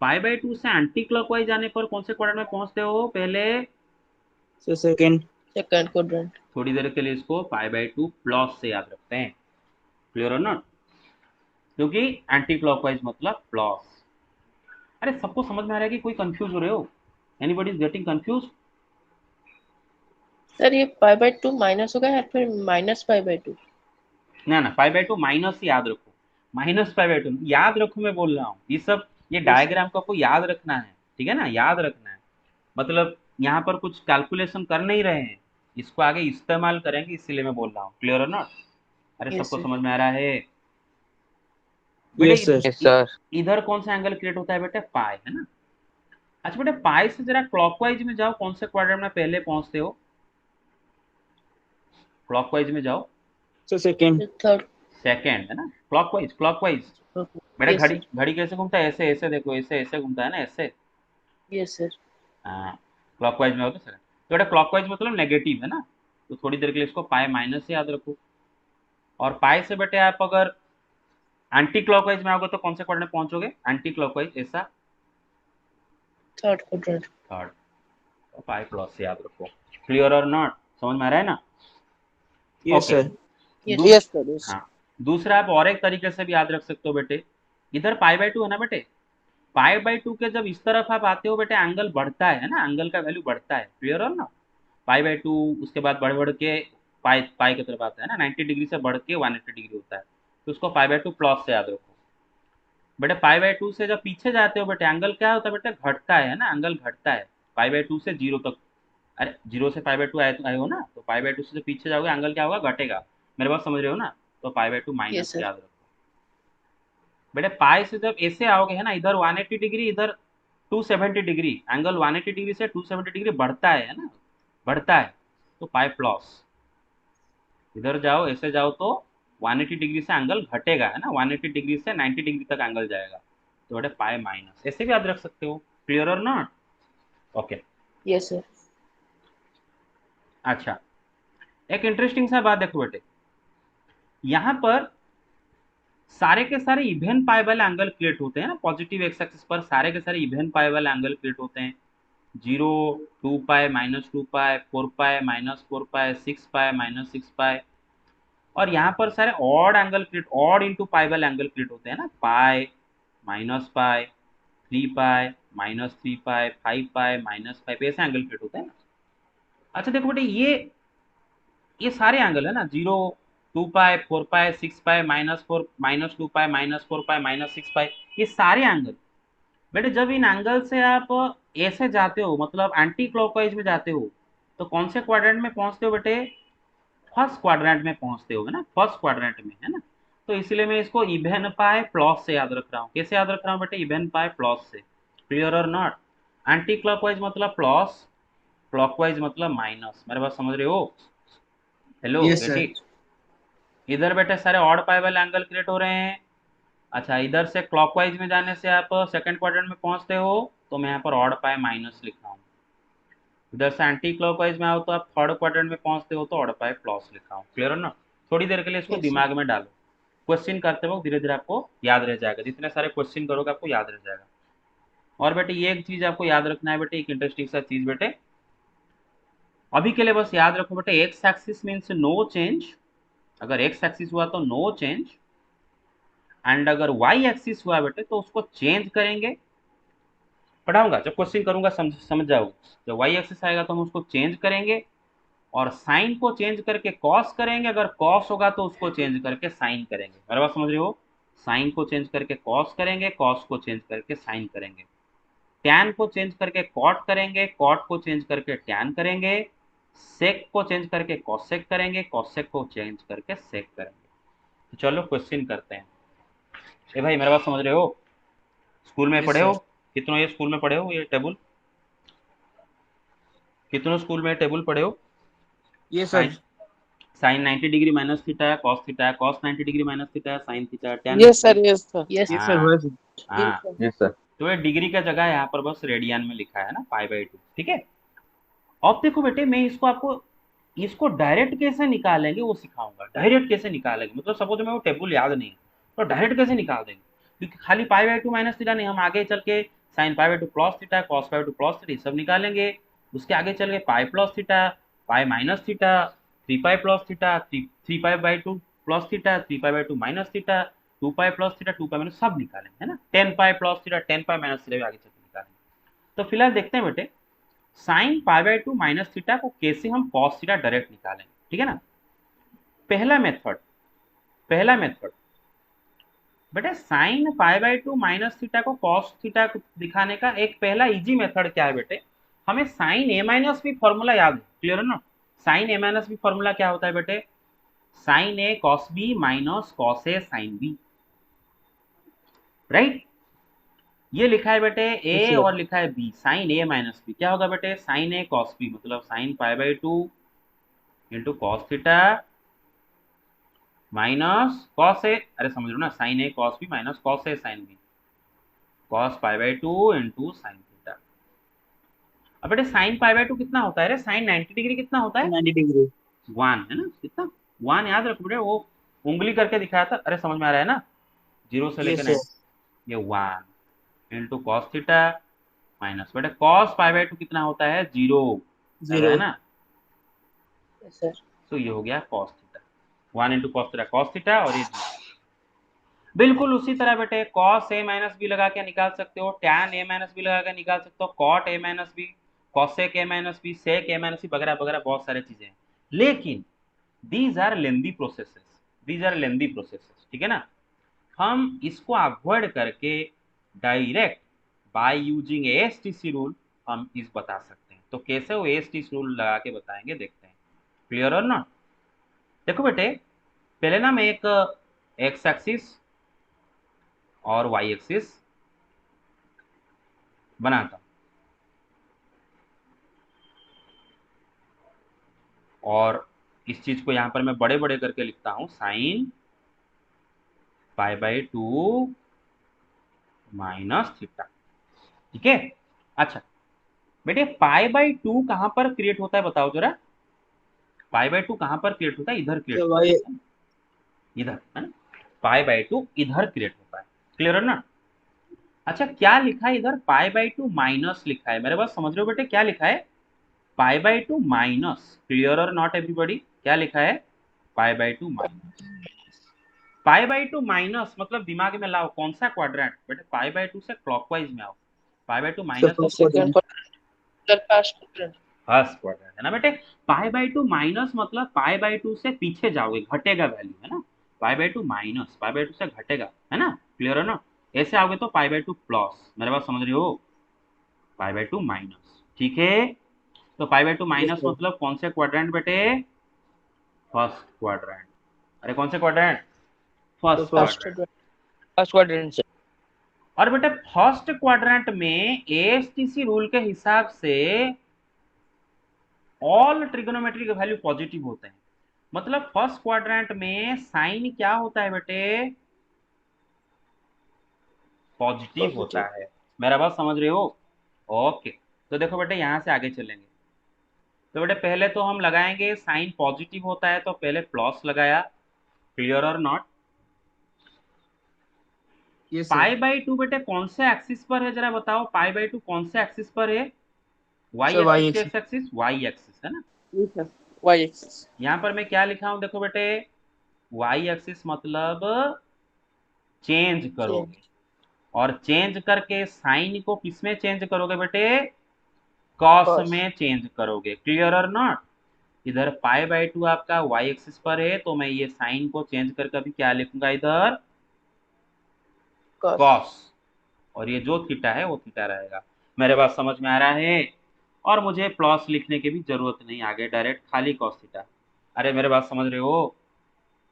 π/2 से एंटी क्लॉकवाइज जाने पर कौन से क्वाड्रेंट में पहुंचते हो पहले? Sir second. Second quadrant. थोड़ी देर के लिए इसको π/2 प्लस से याद रखते हैं, क्लियर और नॉट, क्योंकि एंटी क्लॉकवाइज मतलब प्लस। अरे सबको समझ में आ रहा है कि कोई कंफ्यूज हो रहे हो? Anybody is getting confuse? Sir ये π/2 माइनस होगा या फिर माइनस π/2? ना ना, π/2 माइनस याद रखो, माइनस π/2 याद रखो, मैं बोल रहा हूँ ये सब, ये डायग्राम को आपको याद रखना है, ठीक है ना, याद रखना है। मतलब यहाँ पर कुछ कैलकुलेशन कर नहीं रहे हैं, इसको आगे इस्तेमाल करेंगे, इसीलिए मैं बोल रहा हूँ, क्लियर और नॉट? अरे Yes, सबको sir. समझ में आ रहा है? बेटे यस सर। Yes sir. इधर कौन सा एंगल क्रिएट होता है बेटे? पाई, है ना। अच्छा बेटे पाई से जरा क्लॉकवाइज में जाओ, कौन से क्वाड्रेंट में पहले पहुंचते हो? क्लॉकवाइज में जाओ। Sir second. Third. सेकंड, है ना, क्लॉकवाइज क्लॉकवाइज। Okay. बेटा Yes, घड़ी sir. घड़ी कैसे घूमता है? ऐसे ऐसे देखो, ऐसे ऐसे घूमता है ना, ऐसे। Yes, sir. हाँ, क्लॉकवाइज में हो तो सर। तो बेटा क्लॉकवाइज मतलब नेगेटिव, है ना, तो थोड़ी देर के लिए इसको पाई माइनस से याद रखो। और पाई से बेटे आप अगर एंटी क्लॉकवाइज में आओगे तो कौन से क्वाड्रेंट में पहुंचोगे? एंटी क्लॉकवाइज, ऐसा, Third quadrant. थर्ड। तो पाई प्लस से याद रखो, क्लियर और नॉट? समझ में आ रहा है ना? Yes okay. Sir. Yes. Yes sir. Yes. हाँ, दूसरा आप और एक तरीके से भी याद रख सकते हो बेटे, इधर π/2 है ना बेटे, π/2 के जब इस तरफ आप आते हो बेटे एंगल बढ़ता है ना, एंगल का वैल्यू बढ़ता है, क्लियर हो ना? π/2 उसके बाद बढ़ बढ़ के पाई पाई की तरफ आता है ना, 90 डिग्री से बढ़ के 180 डिग्री होता है, तो उसको π/2 प्लस से याद रखो। बेटे π/2 से जब पीछे जाते हो बेटे एंगल क्या होता है बेटे? घटता है ना, एंगल घटता है π/2 से 0 तक। अरे 0 से π/2 आए हो ना, तो π/2 से जब पीछे जाओगे एंगल क्या होगा? घटेगा। मेरे बात समझ रहे हो ना? तो π/2 माइनस Yes, से sir. याद रखो। बेटे पाई से जब ऐसे आओगे है ना, इधर 180 डिग्री, इधर 270 डिग्री, एंगल 180 डिग्री से 270 डिग्री बढ़ता है ना, बढ़ता है, तो पाई प्लस। इधर जाओ, ऐसे जाओ तो 180 डिग्री से एंगल घटेगा, है ना, 180 डिग्री से 90 डिग्री तक एंगल जाएगा, तो बेटे पाई माइनस, ऐसे भी याद रख सकते हो, क्लियर और नॉट? ओके। Yes, sir. अच्छा, एक इंटरेस्टिंग सा बात देखो बेटे, यहाँ पर सारे के सारे इवन पाई वाले एंगल क्रिएट होते हैं ना, पॉजिटिव एक्स एक्सिस पर सारे के सारे इवन पाई वाले एंगल क्रिएट होते हैं, 0, 2π, -2π, 4π, -4π, 6π, -6π। और यहाँ पर सारे odd angle create, odd into pi वाले एंगल क्रिएट होते हैं ना, पाई, -पाई, 3π, -3π, 5π, -5, ऐसे एंगल क्रिएट होते हैं ना। अच्छा देखो बेटे ये सारे एंगल है ना, 0, 2π, 4π, 6π, -4, -2π, -4π, -6π, ये सारे एंगल बेटे जब इन एंगल से आप ऐसे जाते हो, मतलब एंटी क्लॉकवाइज में जाते हो, तो कौन से क्वाड्रेंट में पहुंचते हो बेटे? फर्स्ट क्वाड्रेंट में पहुंचते हो, है ना, फर्स्ट क्वाड्रेंट में, है ना। तो इसलिए मैं इसको इवन पाई प्लस से याद रख रहा हूँ। कैसे याद रख रहा हूँ बेटे? इवन पाई प्लस से, क्लियर और नॉट? एंटी क्लॉकवाइज मतलब प्लस, क्लॉकवाइज मतलब माइनस, मेरे बात समझ रहे हो? Hello yes get sir. It? इधर बेटे सारे ऑड पाई वाले एंगल क्रिएट हो रहे हैं। अच्छा, इधर से क्लॉकवाइज में जाने से आप सेकंड क्वाड्रेंट में पहुंचते हो, तो मैं यहाँ पर ऑड पाई माइनस लिख रहा हूँ। इधर से एंटी क्लॉकवाइज में आओ तो आप थर्ड क्वाड्रेंट में पहुंचते हो, तो ऑड पाई प्लस लिखा हूँ, क्लियर है ना? थोड़ी देर के लिए इसको Yes, sir. दिमाग में डालो, क्वेश्चन करते वक्त धीरे धीरे आपको याद रह जाएगा, जितने सारे क्वेश्चन करोगे आपको याद रह जाएगा। और बेटे ये एक चीज आपको याद रखना है बेटे, एक इंटरेस्टिंग सा चीज बेटे, अभी के लिए बस याद रखो बेटे, X axis means no change, अगर एक्स एक्सिस हुआ तो नो चेंज, एंड अगर वाई एक्सिस हुआ बेटे तो उसको चेंज करेंगे। पढ़ाऊंगा जब क्वेश्चन करूंगा, समझ जाओगे, जब वाई एक्सिस आएगा तो हम उसको चेंज करेंगे, और साइन को चेंज करके कॉस करेंगे, अगर कॉस होगा तो उसको चेंज करके साइन करेंगे, मेरे बात समझ रहे हो? साइन को चेंज करके कॉस करेंगे, कॉस को चेंज करके साइन करेंगे, टैन को चेंज करके कॉट करेंगे, कॉट को चेंज करके टैन करेंगे, सेक को चेंज करके कॉसेक करेंगे, कॉसेक को चेंज करके सेक करेंगे। तो चलो क्वेश्चन करते हैं। ए भाई मेरे बात समझ रहे हो? स्कूल में Yes, पढ़े हो? sir. कितनों ये स्कूल में पढ़े हो ये टेबल? कितनों स्कूल में टेबल पढ़े हो? Yes sir. Sine 90 degree minus theta है, कॉस थीटा है, कॉस 90 डिग्री माइनस थीटा है, साइन थीटा है, tan yes sir. Yes sir. Yes. Yes sir हुआ सर। हाँ, यस सर। तो ये डिग्री का जगह यहाँ पर बस रेडियन में लिखा है ना, π/2, ठीक है। अब देखो बेटे मैं इसको आपको, इसको डायरेक्ट कैसे निकालेंगे वो सिखाऊंगा, डायरेक्ट कैसे निकालेंगे, मतलब सपोज मैं वो टेबल याद नहीं है तो डायरेक्ट कैसे निकाल देंगे। क्योंकि खाली pi by two minus theta नहीं, हम आगे चल के sine pi by two plus theta, cos pi by two plus theta सब निकालेंगे। उसके आगे चल के pi plus theta, pi minus theta, three pi plus theta, three pi by two plus theta, three pi by two minus theta, two pi plus theta, two pi minus, सब निकालेंगे है ना। Ten pi plus theta, ten पाई minus theta भी आगे चल के निकालेंगे। तो फिलहाल देखते हैं बेटे sign pi by two minus theta को कैसे हम कॉस थीटा डायरेक्ट निकालेंगे, ठीक है ना। पहला मेथड बेटा sign pi by two minus theta को कॉस थीटा दिखाने का एक पहला इजी मेथड क्या है बेटे, हमें sine A minus B formula याद है, क्लियर है ना। Sine A minus B formula क्या होता है बेटे, sine A cos B minus cos A sine B, right. ये लिखा है बेटे ए और लिखा है B, sine A minus B क्या होगा बेटे, साइन ए कॉस बी मतलब sine pi by two into cos theta minus cos A, अरे समझ लो ना, sine A cos B minus cos A sine B, cos pi by two into sine theta. अब बेटे साइन पाई बाई टू कितना होता है रे, साइन 90 डिग्री कितना होता है, 90 डिग्री 1 है ना, कितना 1 याद रखो बेटे, वो उंगली करके दिखाया था, अरे समझ में आ रहा है ना, 0 से लेकर 90, ये 1 इंटू कॉस थीटा माइनस बेटे कॉस पाई बाई टू कितना होता है 0 है ना, सर तो ये हो गया cos theta, 1 into cos theta cos theta, और ये बिल्कुल उसी तरह बेटे कॉस ए माइनस बी लगा के निकाल सकते हो, टैन ए माइनस बी लगा के निकाल सकते हो, cot A minus B, cosec A minus B, sec A minus B वगैरह वगैरह बहुत सारी चीजें हैं, लेकिन दीज आर लेंदी प्रोसेसेस, ठीक है ना। हम इसको अवॉइड करके डायरेक्ट बाय यूजिंग एएसटीसी रूल हम इस बता सकते हैं। तो कैसे वो एएसटीसी रूल लगा के बताएंगे, देखते हैं, क्लियर और ना। देखो बेटे पहले ना मैं एक एक्स एक्सिस और वाई एक्सिस बनाता हूं, और इस चीज को यहां पर मैं बड़े बड़े करके लिखता हूं, sign pi by two minus theta, ठीक है। अच्छा बेटे पाई बाई टू कहां पर क्रिएट होता है बताओ जरा, पाई बाई टू कहां पर क्रिएट होता है, इधर क्रिएट होता है, इधर है ना, पाई बाई टू इधर क्रिएट होता है, क्लियर है ना। अच्छा क्या लिखा है इधर, पाई बाई टू माइनस लिखा है, मेरे पास समझ रहे हो बेटे क्या लिखा है, पाई बाई टू माइनस, क्लियर और नॉट एवरीबॉडी, क्या लिखा है पाई by two minus, pi by two minus मतलब दिमाग में लाओ कौन सा क्वाड्रेंट बेटे, पाई बाई टू से क्लॉकवाइज में आओ, पाई by two minus second quadrant, first quadrant, first quadrant है ना बेटे। पाई बाई टू माइनस मतलब पाई बाई टू से पीछे जाओगे, घटेगा वैल्यू है ना, पाई by two minus pi by to से घटेगा है ना, क्लियर है ना। ऐसे आओगे तो पाई बाई टू प्लस, मेरे बात समझ रहे हो, पाई बाई टू माइनस, ठीक है। तो पाई बाई टू माइनस मतलब कौन से क्वाड्रेंट बेटे, फर्स्ट क्वाड्रेंट, अरे कौन से quadrant, first quadrant. First quadrant से। और बेटे फर्स्ट क्वाड्रेंट में एएसटीसी रूल के हिसाब से ऑल ट्रिगोनोमेट्री के वैल्यू पॉजिटिव होते हैं, मतलब फर्स्ट क्वाड्रेंट में साइन क्या होता है बेटे, पॉजिटिव होता है, मेरा बात समझ रहे हो, ओके। तो देखो बेटे यहां से आगे चलेंगे, तो बेटे पहले तो हम लगाएंगे साइन पॉजिटिव होता है तो पहले प्लस लगाया, क्लियर और नॉट। पाई बाई टू बेटे कौन से एक्सिस पर है जरा बताओ, पाई बाई टू कौन से एक्सिस पर है, Y axis, axis Y axis है ना, वाई एक्सिस। यहां पर मैं क्या लिखा हूं देखो बेटे, वाई एक्सिस मतलब चेंज करोगे, और चेंज करके साइन को किस में चेंज करोगे बेटे, कॉस में चेंज करोगे, क्लियर और नॉट। इधर पाई बाई टू आपका वाई एक्सिस पर है तो मैं ये साइन को चेंज करके अभी क्या लिखूंगा इधर, कॉस, और ये जो थीटा है वो थीटा रहेगा, मेरे बात समझ में आ रहा है। और मुझे प्लस लिखने की भी जरूरत नहीं, आगे डायरेक्ट खाली कॉस थीटा, अरे मेरे बात समझ रहे हो,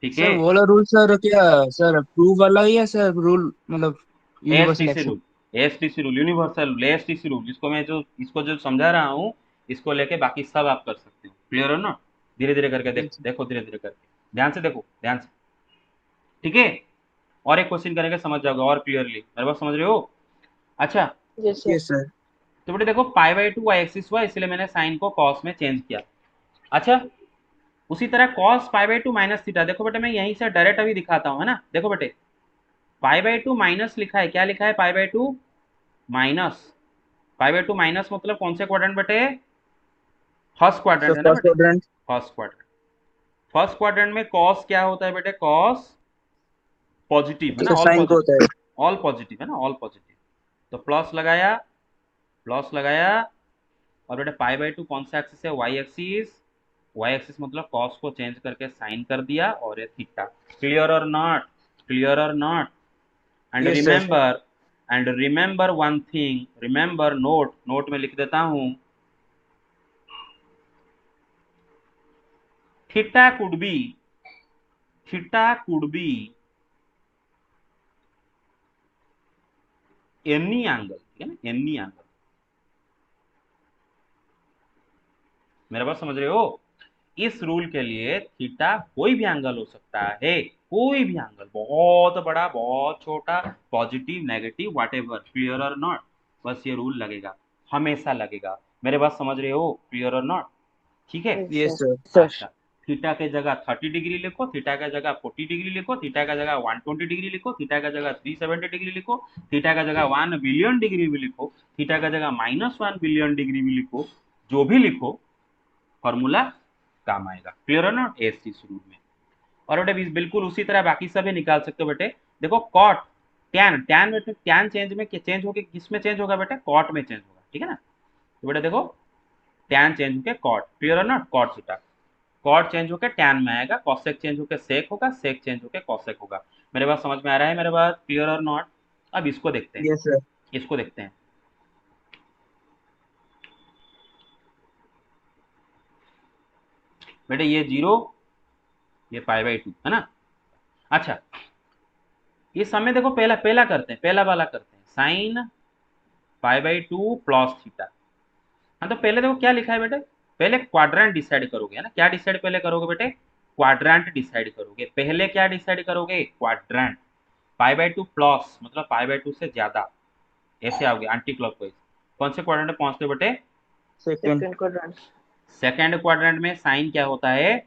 ठीक है। सर वो वाला रूल सर क्या सर प्रूव वाला ही है सर रूल, मतलब universal ASTC rule, ASTC rule universal rule, ASTC rule, जिसको मैं जो इसको जो समझा रहा हूँ इसको लेके बाकी सब आप कर सकते हो, क्लियर हो ना। धीरे धीरे करके देखो देखो, धीरे धीरे करके ध्यान से देखो, ध्यान से, ठीक है। और एक क्वेश्चन करेंगे समझ जाओगे और क्लियरली, मेरे बात समझ रहे हो। अच्छा यस सर। तो बेटे देखो pi by two Y axis हुआ इसलिए मैंने साइन को कॉस में चेंज किया। अच्छा उसी तरह cos pi by two minus theta, देखो बेटे मैं यहीं से डायरेक्ट अभी दिखाता हूँ है ना, देखो बेटे पाई बाई टू माइनस लिखा है, क्या लिखा है पाई by two minus, pi by two minus मतलब कौन से क्वाड्रेंट बेटे, फर्स्ट क्वाड्रेंट है ना फर्स्ट बेटे, quadrant. First quadrant. First quadrant में कॉस क्या होता है बेटे, कॉस पॉजिटिव है ना, ऑल साइन को होता पॉजिटिव, है। ऑल पॉजिटिव है ना, ऑल पॉजिटिव। तो प्लस लगाया, प्लस लगाया, और बेटे पाई बाई टू कौन सा एक्सिस है, वाई एक्सिस, वाई एक्सिस मतलब कॉस को चेंज करके साइन कर दिया, और ये थीटा। क्लियर और नॉट, क्लियर और not. And yes sir. Remember, and remember one thing, remember, note, note में लिख देता हूं, theta could be, theta could be any angle, ठीक है ना, एनी एंगल। मेरा बात समझ रहे हो, इस रूल के लिए थीटा कोई भी एंगल हो सकता है, कोई भी एंगल, बहुत बड़ा बहुत छोटा, पॉजिटिव नेगेटिव व्हाटएवर। क्लियर और नॉट, बस ये रूल लगेगा, हमेशा लगेगा। मेरे बात समझ रहे हो, क्लियर और नॉट, ठीक है। Yes sir. सर। अच्छा, थीटा के जगह 30 डिग्री लिखो, थीटा का जगह 40 डिग्री लिखो, थीटा का जगह 120 डिग्री लिखो, थीटा का जगह 370 डिग्री लिखो, थीटा का जगह 1 बिलियन डिग्री भी लिखो, थीटा का जगह -1 बिलियन डिग्री भी लिखो, जो भी लिखो फॉर्मूला काम आएगा। क्लियर है ना, एस रूल में। और बेटे बिल्कुल उसी तरह बाकी सब निकाल सकते हो बेटे। देखो कॉट, टैन, टैन बेटे, टैन चेंज में चेंज होके किस में चेंज होगा बेटे, कॉट में चेंज होगा, ठीक है ना। तो बेटा देखो टैन चेंज होके कॉट, क्लियर है ना, कॉट थीटा, कॉट चेंज होकर टैन में आएगा, कॉसेक चेंज होकर सेक होगा, सेक चेंज होकर कॉसेक होगा। मेरे बात समझ में आ रहा है, मेरे बात क्लियर और नॉट। अब इसको देखते हैं, यस सर। इसको देखते हैं। बेटे ये 0, ये पाई बाई 2 है ना। अच्छा इस समय देखो पहला पहला करते हैं, पहला वाला करते हैं, sign pi by two plus theta. हाँ तो पहले देखो क्या लिखा है बेटे, पहले क्वाड्रेंट डिसाइड करोगे, है ना, क्या डिसाइड पहले करोगे बेटे, क्वाड्रेंट डिसाइड करोगे पहले, क्या डिसाइड करोगे, quadrant. Pi by two plus मतलब पाई बाई टू से ज्यादा, ऐसे आओगे एंटी क्लॉकवाइज। कौन से क्वाड्रेंट में पहुंचते हो बेटे, second. Second quadrant. Second quadrant में साइन क्या होता है,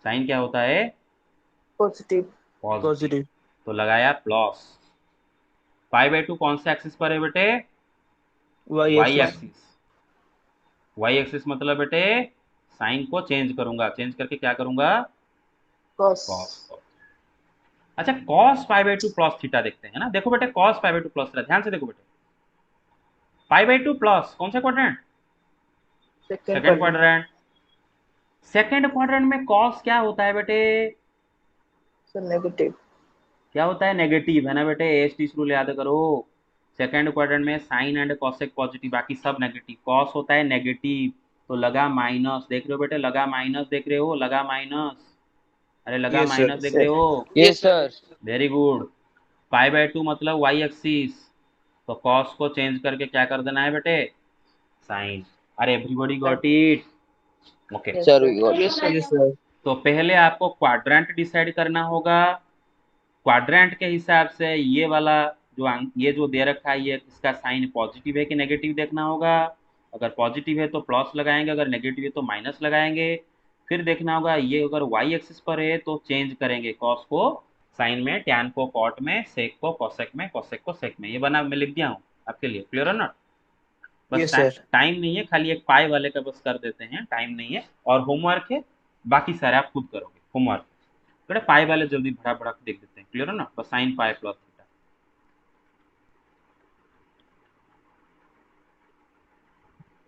साइन क्या होता है, पॉजिटिव। पॉजिटिव। पॉजिटिव। तो लगाया प्लस। पाई बाई टू कौन से एक्सिस पर है बेटे, Y Y axis. Axis, Y axis मतलब बेटे साइन को चेंज करूंगा, चेंज करके क्या करूंगा, कॉस। कॉस। अच्छा cos pi by two plus theta देखते हैं ना। देखो बेटे cos pi by two plus theta, ध्यान से देखो बेटे, पाई बाई टू प्लस कौन सा quadrant, second second quadrant. Quadrant. Second quadrant में कॉस क्या होता है बेटे, सर नेगेटिव। क्या होता है, नेगेटिव है ना बेटे, एस टी रूल याद करो। सेकंड क्वाड्रेंट में साइन एंड कॉसेक पॉजिटिव, बाकी सब नेगेटिव, कॉस होता है नेगेटिव, तो लगा माइनस, देख रहे हो बेटे, लगा माइनस, देख रहे हो, लगा माइनस, अरे लगा यस सर। माइनस, देख रहे हो, yes sir. Very good. Pi by to मतलब वाई एक्सिस, तो कॉस को चेंज करके क्या कर देना है बेटे, साइन। अरे everybody got it, okay. Sir yes sir. तो पहले आपको क्वाड्रेंट डिसाइड करना होगा, क्वाड्रेंट के हिसाब से ये वाला जो ये जो दे रखा है, ये इसका साइन पॉजिटिव है कि नेगेटिव देखना होगा। अगर पॉजिटिव है तो प्लस लगाएंगे, अगर नेगेटिव है तो माइनस लगाएंगे। फिर देखना होगा ये अगर वाई एक्सिस पर है तो चेंज करेंगे कॉस को साइन में, टैन को कॉट में, सेक को कॉसेक में, कॉसेक को सेक में। ये बना मैं लिख दिया हूँ आपके लिए, क्लियर है ना। बस यस सर। टाइम नहीं है, खाली एक पाई वाले का बस कर देते हैं, टाइम नहीं है। और होमवर्क है, बाकी सारे आप खुद करोगे होमवर्क। बेटा पाई वाले जल्दी भड़ा भड़ा के देख देते हैं, क्लियर है ना, बस साइन पाई प्लस थीटा।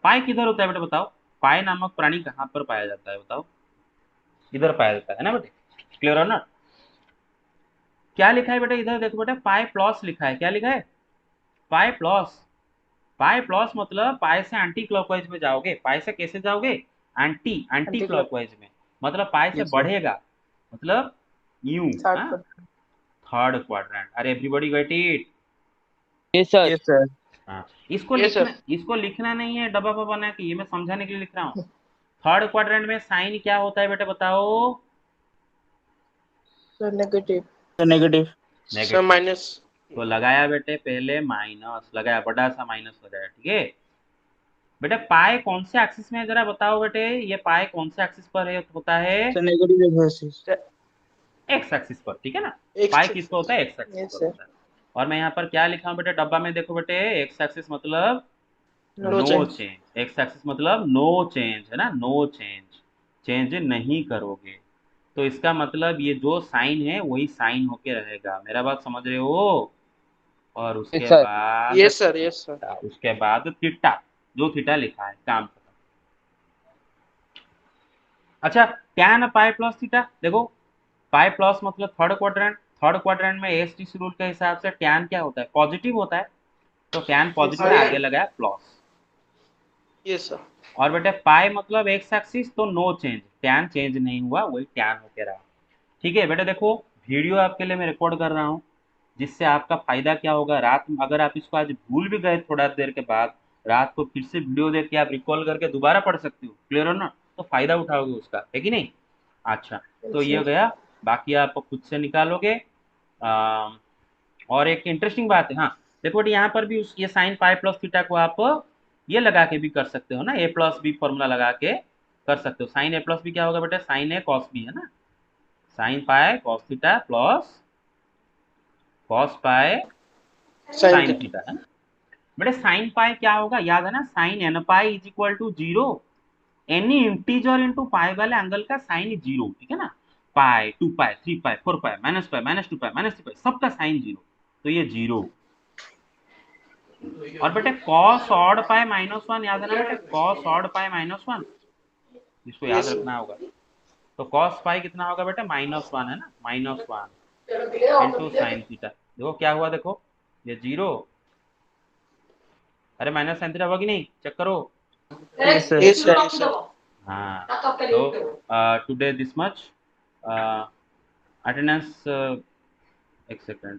पाई किधर होता है बेटा बताओ, पाई नामक प्राणी कहाँ पर पाया जाता है बताओ, इधर पाया जाता है ना बेटे, क्लियर है ना। क्या लिखा है बेटा, इधर देखो बेटा, पाई प्लस लिखा है, क्या लिखा है, पाई प्लस। पाई प्लस मतलब पाई से एंटी क्लॉकवाइज में जाओगे, पाई से कैसे जाओगे, anti anti anti clock. Clockwise में, मतलब पाई से यस सर। बढ़ेगा, मतलब यूं। थर्ड हाँ, क्वाड्रेंट। थर्ड क्वाड्रेंट, अरे everybody get it. Yes sir. हाँ इसको लिखना, इसको लिखना नहीं है डब्बा बब्बा बना के, ये मैं समझाने के लिए लिख रहा हूँ। थर्ड क्वाड्रेंट में साइन क्या होता है बेटा बताओ, sir negative. Negative. Sir negative. Minus. तो लगाया बेटे पहले माइनस लगाया, बड़ा सा माइनस लगाया, ठीक है। बेटे पाए कौन से एक्सिस में है जरा बताओ बेटे, ये पाए कौन से एक्सिस पर है होता है, sir negative axis. X axis पर, ठीक है ना। X पाई किस पर होता है, एक्स एक्सिस Yes, पर sir. होता है। और मैं यहाँ पर क्या लिखा हूँ बेटे डब्बा में, देखो बेटे एक्स एक्सिस मतलब No no change. Change, X axis मतलब नो चेंज है ना, नो चेंज, चेंज नहीं करोगे। तो इसका मतलब ये जो साइन है वही साइन होके रहेगा, मेरा बात समझ रहे हो। और उसके सर बाद Yes sir, yes sir. उसके बाद थीटा, जो थीटा लिखा है, काम खत्म। अच्छा, टैन पाई प्लस थीटा, देखो पाई प्लस मतलब थर्ड क्वाड्रेंट, थर्ड क्वाड्रेंट में एएसटीसी रूल के हिसाब से टैन क्या होता है, पॉजिटिव होता है, तो टैन पॉजिटिव में आगे लगाया प्लस। Yes sir. और बेटे पाई मतलब एक्स एक्सिस, तो नो चेंज, टैन चेंज नहीं हुआ, वही टैन होके रहा। ठीक है बेटे, देखो वीडियो आपके लिए मैं रिकॉर्ड कर रहा हूँ, जिससे आपका फायदा क्या होगा, रात में अगर आप इसको आज भूल भी गए थोड़ा देर के बाद, रात को फिर से वीडियो देख के आप रिकॉल करके दोबारा पढ़ सकते हो, क्लियर हो ना, तो फायदा उठाओगे उसका, है कि नहीं। अच्छा, तो ये हो गया, बाकी आप खुद से निकालोगे। और एक इंटरेस्टिंग बात है, हाँ देखो बेटे यहाँ पर भी उस ये साइन पाई प्लस थीटा को आप ये लगा के भी कर सकते हो ना, ए प्लस बी फॉर्मूला लगा के कर सकते हो। साइन ए प्लस बी क्या होगा बेटा, साइन ए कॉस बी है ना, sine pi cos theta plus cos pi Sin sine theta. Theta है ना। बेटे साइन पाई क्या होगा, याद है ना, sine N pi is equal to zero, any integer into pi वाले एंगल का साइन जीरो, ठीक है ना। पाई, 2 पाई, 3 पाई, 4 पाई, माइनस 2 पाई, माइनस 3 पाई, सबका साइन जीरो, तो ये जीरो। और बेटे cos odd pi minus one, याद है ना बेटे, cos odd pi minus one, इसको याद Yes sir. रखना होगा। तो कॉस पाई कितना होगा बेटा, माइनस वन है ना, minus one into sine theta. देखो क्या हुआ, देखो ये जीरो, अरे माइनस साइन थीटा हुआ कि नहीं, चेक करो। Yes sir. Yes sir, yes sir. हाँ, तो टुडे दिस मच अटेंडेंस, एक सेकेंड,